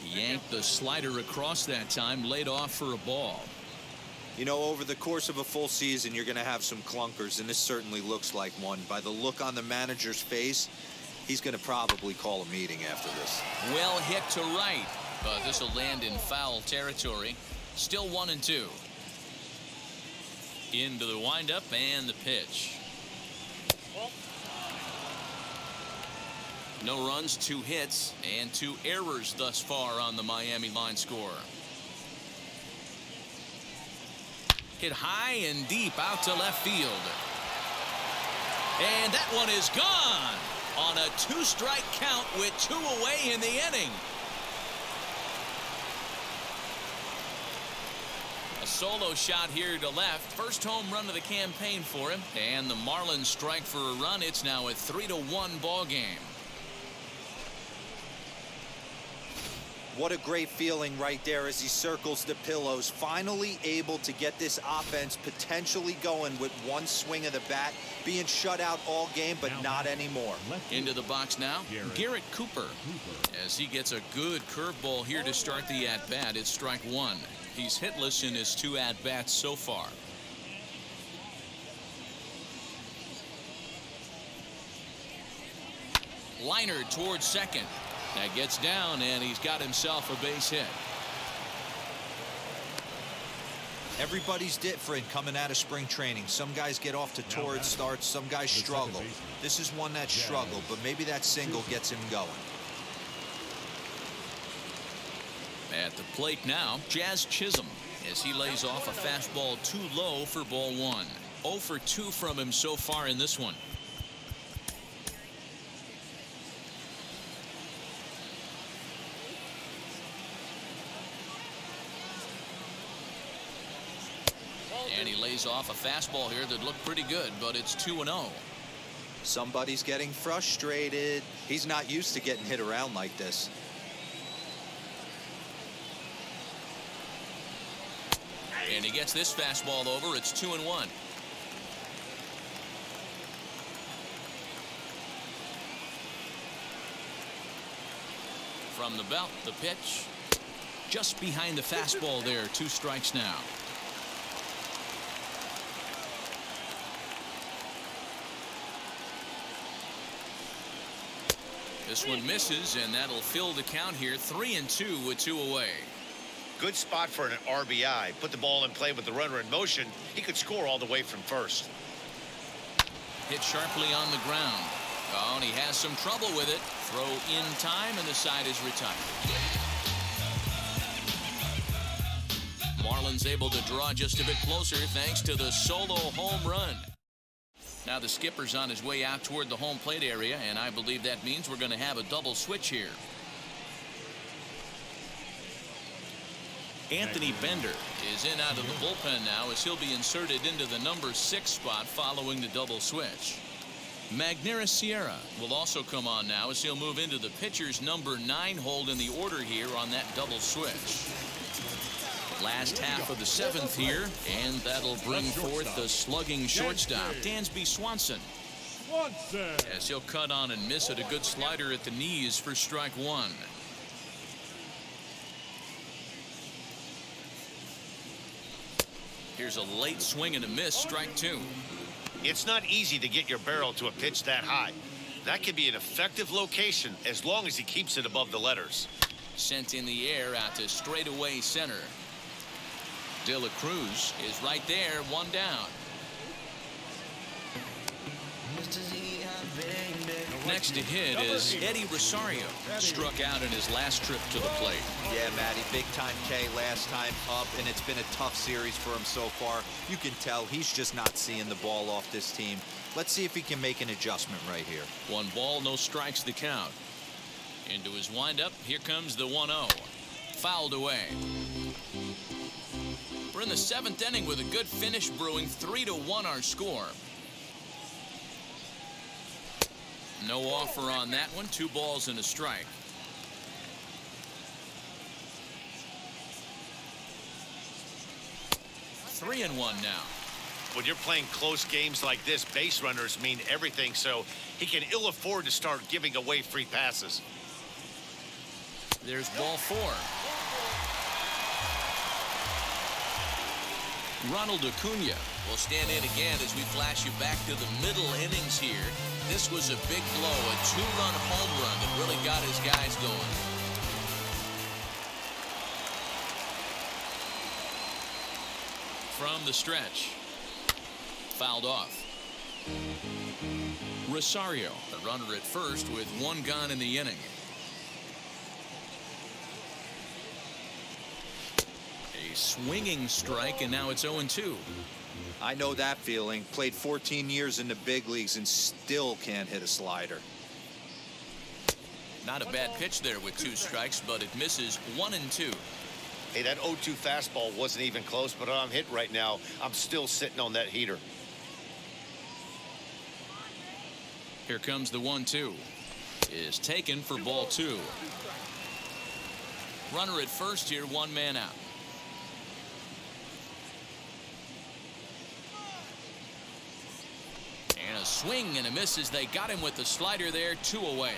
Yanked the slider across that time, laid off for a ball. You know, over the course of a full season, you're going to have some clunkers, and this certainly looks like one. By the look on the manager's face, he's going to probably call a meeting after this. Well hit to right, but this will land in foul territory. Still 1-2. Into the windup and the pitch. No runs, 2 hits, and 2 errors thus far on the Miami line score. Hit high and deep out to left field. And that one is gone on a 2-strike count with 2 away in the inning. solo shot here to left. First home run of the campaign for him. And the Marlins strike for a run. It's now a 3-1 ball game. What a great feeling right there as he circles the pillows. Finally able to get this offense potentially going with one swing of the bat. Being shut out all game, but not anymore. Into the box now, Garrett Cooper. As he gets a good curveball here to start the at-bat. It's strike one. He's hitless in his 2 at-bats so far. Liner towards second. That gets down, and he's got himself a base hit. Everybody's different coming out of spring training. Some guys get off to torrid starts. Some guys struggle. This is one that struggled, but maybe that single gets him going. At the plate now, Jazz Chisholm, as he lays off a fastball too low for ball 1. 0 for 2 from him so far in this one. And he lays off a fastball here that looked pretty good, but it's 2-0. Somebody's getting frustrated. He's not used to getting hit around like this. And he gets this fastball over. It's 2-1. From the belt, the pitch. Just behind the fastball there. 2 strikes now. This one misses, and that'll fill the count here. 3-2 with 2 away. Good spot for an RBI. Put the ball in play with the runner in motion. He could score all the way from first. Hit sharply on the ground. Oh, and he has some trouble with it. Throw in time, and the side is retired. Marlins able to draw just a bit closer thanks to the solo home run. Now the skipper's on his way out toward the home plate area, and I believe that means we're going to have a double switch here. Anthony Bender is in out of the bullpen now as he'll be inserted into the number 6 spot following the double switch. Magneuris Sierra will also come on now as he'll move into the pitcher's number 9 hold in the order here on that double switch. Last half of the 7th here, and that'll bring forth the slugging shortstop, Dansby Swanson. As he'll cut on and miss at a good slider at the knees for strike 1. Here's a late swing and a miss, strike 2. It's not easy to get your barrel to a pitch that high. That could be an effective location as long as he keeps it above the letters. Sent in the air out to straightaway center. De La Cruz is right there, 1 down. Next to hit is Eddie Rosario. Struck out in his last trip to the plate. Yeah, Matty, big time K last time up, and it's been a tough series for him so far. You can tell he's just not seeing the ball off this team. Let's see if he can make an adjustment right here. 1 ball, no strikes the count. Into his windup, here comes the 1-0. Fouled away. We're in the 7th inning with a good finish brewing. 3-1 our score. No offer on that one. 2 balls and a strike. Three and one now. When you're playing close games like this, base runners mean everything, so he can ill afford to start giving away free passes. There's ball 4. Ronald Acuna will stand in again as we flash you back to the middle innings here. This was a big blow, a 2-run home run that really got his guys going. From the stretch. Fouled off. Rosario, the runner at first with 1 gone in the inning. A swinging strike, and now it's 0-2. I know that feeling. Played 14 years in the big leagues and still can't hit a slider. Not a bad pitch there with 2 strikes, but it misses 1-2. Hey, that 0-2 fastball wasn't even close, but I'm hit right now. I'm still sitting on that heater. Here comes the 1-2. Is taken for ball 2. Runner at first here, 1 man out. And a swing and a miss as they got him with the slider there, 2 away.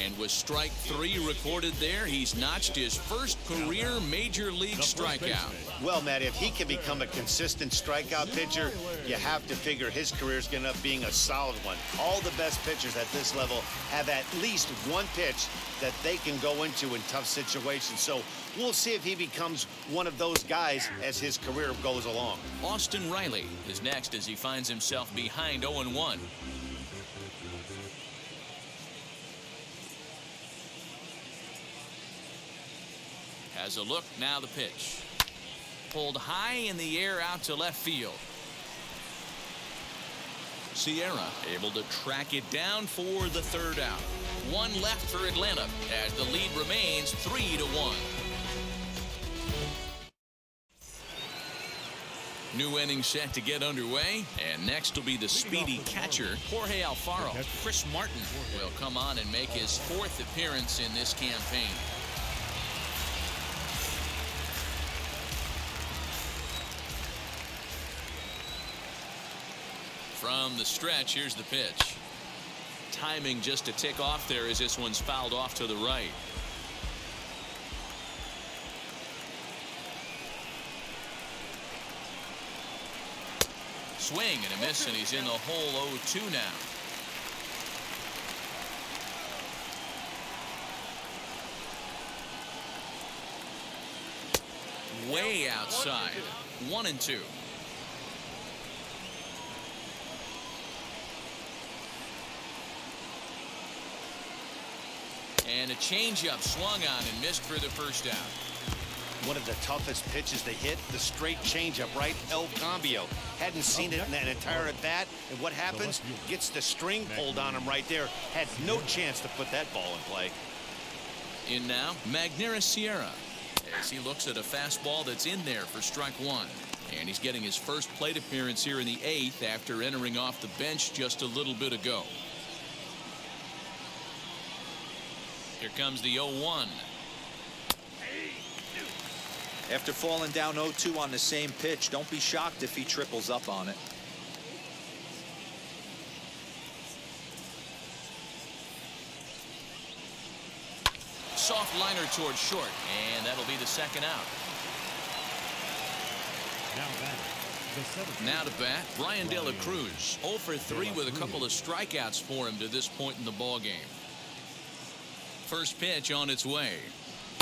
And with strike 3 recorded there, he's notched his first career major league strikeout. Well, Matt, if he can become a consistent strikeout pitcher, you have to figure his career is going to end up being a solid one. All the best pitchers at this level have at least one pitch that they can go into in tough situations. So we'll see if he becomes one of those guys as his career goes along. Austin Riley is next as he finds himself behind 0-1. Has a look, now the pitch. Pulled high in the air out to left field. Sierra able to track it down for the 3rd out. 1 left for Atlanta as the lead remains 3-1. New inning set to get underway, and next will be the speedy catcher, Jorge Alfaro. Chris Martin will come on and make his 4th appearance in this campaign. From the stretch, here's the pitch. Timing just a tick off there as this one's fouled off to the right. Swing and a miss, and he's in the hole 0-2 now. Way outside. 1-2. And a changeup swung on and missed for the 1st out. One of the toughest pitches to hit, the straight changeup, right? El Cambio. Hadn't seen it in that entire at bat. And what happens? Gets the string pulled on him right there. Had no chance to put that ball in play. In now, Magneuris Sierra, as he looks at a fastball that's in there for strike 1. And he's getting his first plate appearance here in the 8th after entering off the bench just a little bit ago. Here comes the 0-1. After falling down 0-2 on the same pitch, don't be shocked if he triples up on it. Soft liner towards short, and that'll be the 2nd out. Now to bat, Brian De La Cruz. 0 for 3 with a couple of strikeouts for him to this point in the ballgame. First pitch on its way.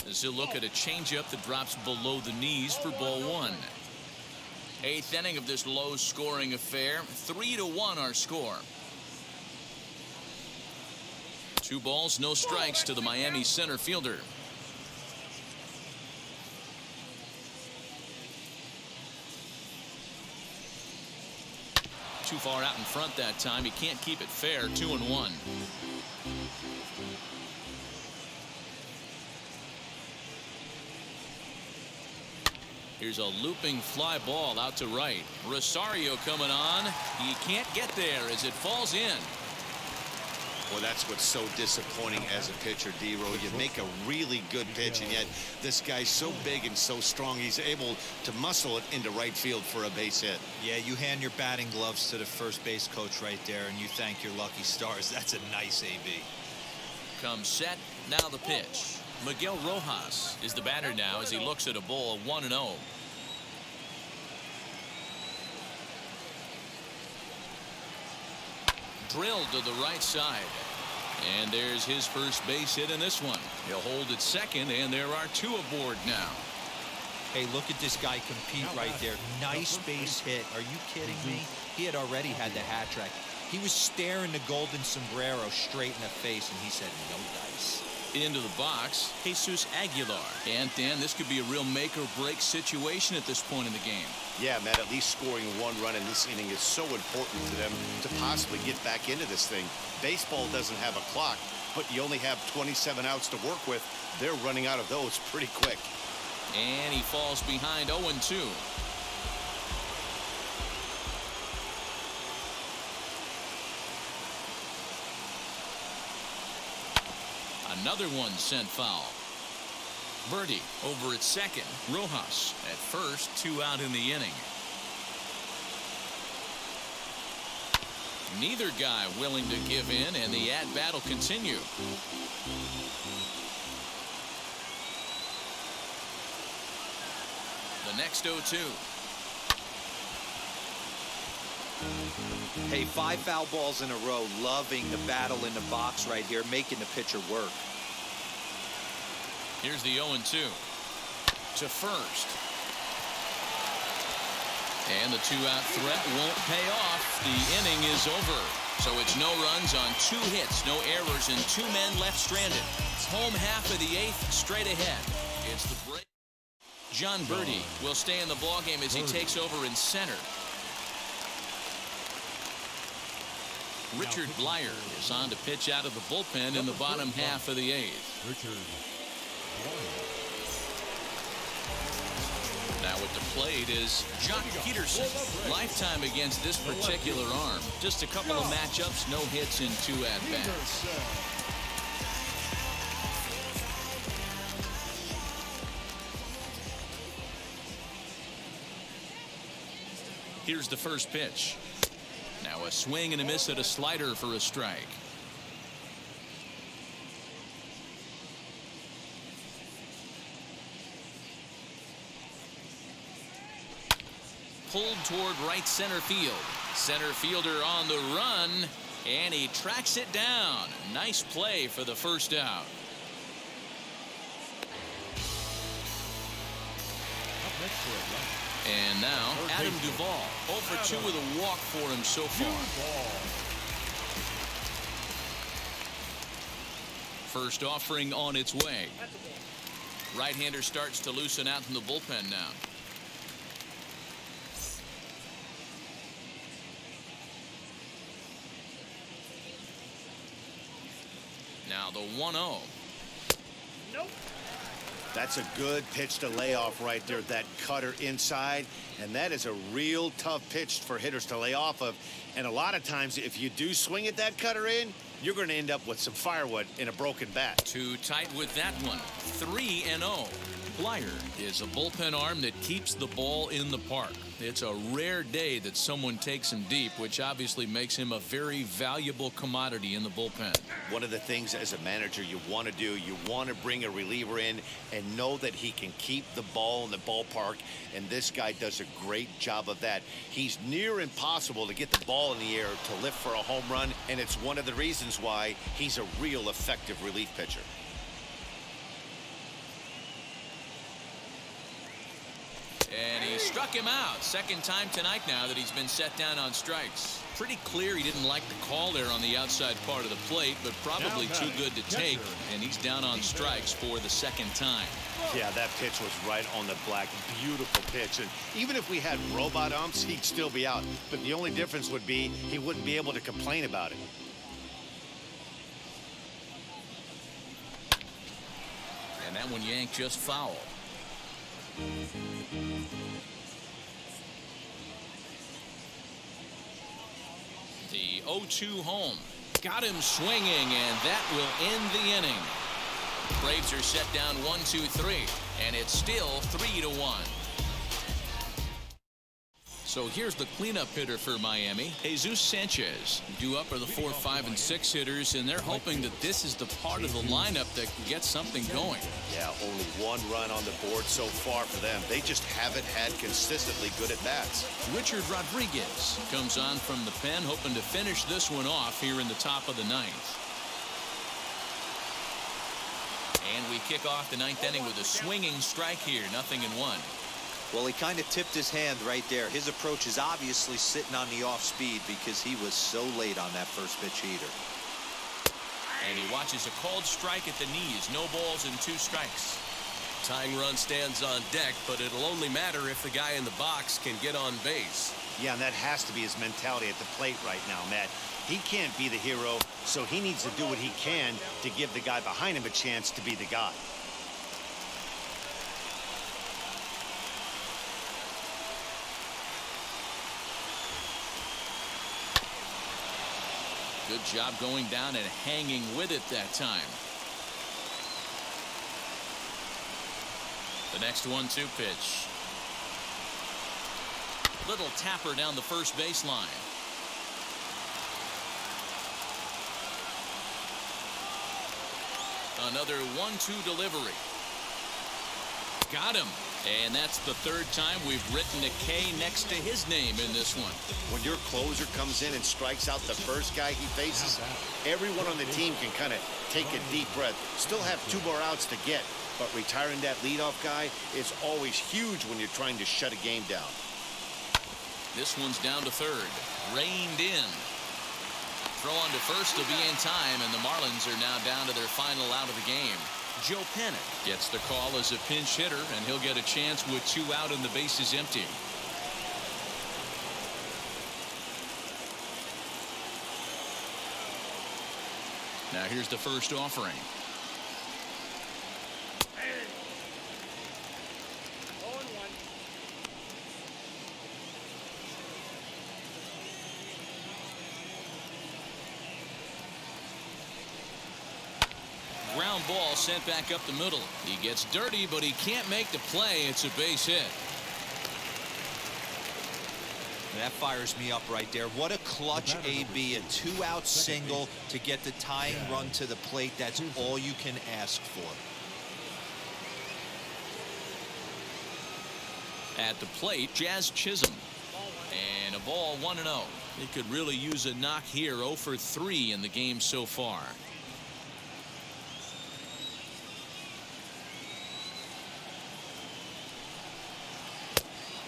As he'll look at a changeup that drops below the knees for ball 1. 8th inning of this low-scoring affair. 3-1 our score. 2 balls, no strikes to the Miami center fielder. Too far out in front that time. He can't keep it fair. 2-1. Here's a looping fly ball out to right. Rosario coming on. He can't get there as it falls in. Well, that's what's so disappointing as a pitcher, D-Row. You make a really good pitch, and yet this guy's so big and so strong, he's able to muscle it into right field for a base hit. Yeah, you hand your batting gloves to the first base coach right there, and you thank your lucky stars. That's a nice AB. Comes set. Now the pitch. Miguel Rojas is the batter now as he looks at a ball 1-0. Drilled to the right side. And there's his first base hit in this one. He'll hold at 2nd, and there are 2 aboard now. Hey, look at this guy compete right there. Nice base hit. Are you kidding me? He had already had the hat trick. He was staring the golden sombrero straight in the face, and he said, no dice. Into the box, Jesus Aguilar. And Dan, this could be a real make or break situation at this point in the game. Yeah, Matt, at least scoring 1 run in this inning is so important to them to possibly get back into this thing. Baseball doesn't have a clock, but you only have 27 outs to work with. They're running out of those pretty quick. And he falls behind 0-2. Another one sent foul. Birdie over at second. Rojas at first. 2 out in the inning. Neither guy willing to give in, and the at-bat will continue. The next 0-2. Hey, 5 foul balls in a row. Loving the battle in the box right here, making the pitcher work. Here's the 0-2 to first. And the 2-out threat won't pay off. The inning is over. So it's no runs on 2 hits, no errors, and 2 men left stranded. Home half of the 8th, straight ahead. It's the break. John Birdie will stay in the ballgame as he takes over in center. Richard Blyer is on to pitch out of the bullpen in the bottom half of the 8th. Richard Blyer. Now at the plate is Jock Peterson. Lifetime against this particular arm. Just a couple of matchups, no hits in 2 at-bats. Here's the first pitch. Now a swing and a miss at a slider for a strike. Pulled toward right center field. Center fielder on the run, and he tracks it down. Nice play for the first out. And now Adam Duvall. 0 for 2 with a walk for him so far. First offering on its way. Right-hander starts to loosen out in the bullpen now. Now the 1-0. Nope. That's a good pitch to lay off right there. That cutter inside. And that is a real tough pitch for hitters to lay off of. And a lot of times, if you do swing at that cutter in, you're going to end up with some firewood in a broken bat. Too tight with that one. 3-0. Blyer is a bullpen arm that keeps the ball in the park. It's a rare day that someone takes him deep, which obviously makes him a very valuable commodity in the bullpen. One of the things as a manager you want to do, you want to bring a reliever in and know that he can keep the ball in the ballpark, and this guy does a great job of that. He's near impossible to get the ball in the air to lift for a home run, and it's one of the reasons why he's a real effective relief pitcher. And he struck him out. Second time tonight now that he's been set down on strikes. Pretty clear he didn't like the call there on the outside part of the plate, but probably too good to take, and he's down on strikes for the second time. Yeah, that pitch was right on the black. Beautiful pitch. And even if we had robot umps, he'd still be out. But the only difference would be he wouldn't be able to complain about it. And that one yanked just foul. The 0-2 home. Got him swinging, and that will end the inning. Braves are set down 1-2-3, and it's still 3-1. So here's the cleanup hitter for Miami, Jesus Sanchez. Due up are the 4, 5, and 6 hitters, and they're hoping that this is the part of the lineup that can get something going. Yeah, only 1 run on the board so far for them. They just haven't had consistently good at-bats. Richard Rodriguez comes on from the pen, hoping to finish this one off here in the top of the 9th. And we kick off the 9th inning with a swinging strike here, 0-1. Well, he kind of tipped his hand right there. His approach is obviously sitting on the off speed because he was so late on that first pitch heater. And he watches a called strike at the knees. No balls and 2 strikes. Tying run stands on deck, but it'll only matter if the guy in the box can get on base. Yeah, and that has to be his mentality at the plate right now, Matt. He can't be the hero, so he needs to do what he can to give the guy behind him a chance to be the guy. Good job going down and hanging with it that time. The next 1-2 pitch. Little tapper down the first baseline. Another 1-2 delivery. Got him. And that's the third time we've written a K next to his name in this one. When your closer comes in and strikes out the first guy he faces, everyone on the team can kind of take a deep breath. Still have 2 more outs to get, but retiring that leadoff guy is always huge when you're trying to shut a game down. This one's down to third. Reined in. Throw on to first to be in time, and the Marlins are now down to their final out of the game. Joe Panic gets the call as a pinch hitter, and he'll get a chance with 2 out and the bases empty. Now here's the first offering. Ground ball sent back up the middle. He gets dirty, but he can't make the play. It's a base hit. That fires me up right there. What a clutch AB. A 2-out single to get the tying run to the plate. That's all you can ask for. At the plate, Jazz Chisholm. And a ball 1-0. He could really use a knock here. 0 for 3 in the game so far.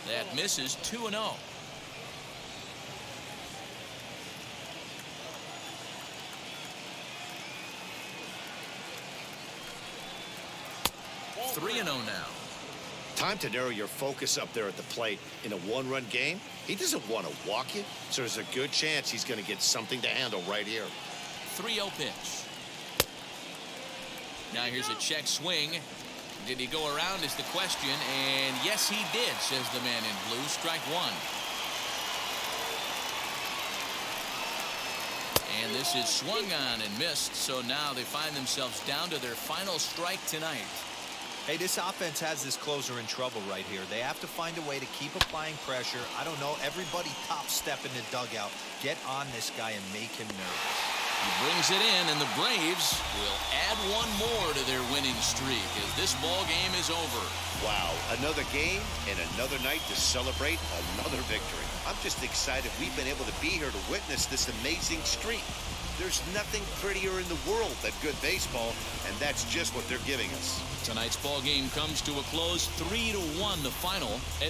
That misses. 2-0. Three and 0 now. Time to narrow your focus up there at the plate. In a 1-run game, he doesn't want to walk you, so there's a good chance he's going to get something to handle right here. 3-0 pitch. Now here's a check swing. Did he go around is the question, and yes he did, says the man in blue. Strike 1. And this is swung on and missed, so now they find themselves down to their final strike tonight. Hey, this offense has this closer in trouble right here. They have to find a way to keep applying pressure. I don't know, everybody top step in the dugout. Get on this guy and make him nervous. He brings it in, and the Braves will add 1 more to their winning streak as this ball game is over. Wow, another game and another night to celebrate another victory. I'm just excited we've been able to be here to witness this amazing streak. There's nothing prettier in the world than good baseball, and that's just what they're giving us. Tonight's ball game comes to a close, 3-1 the final at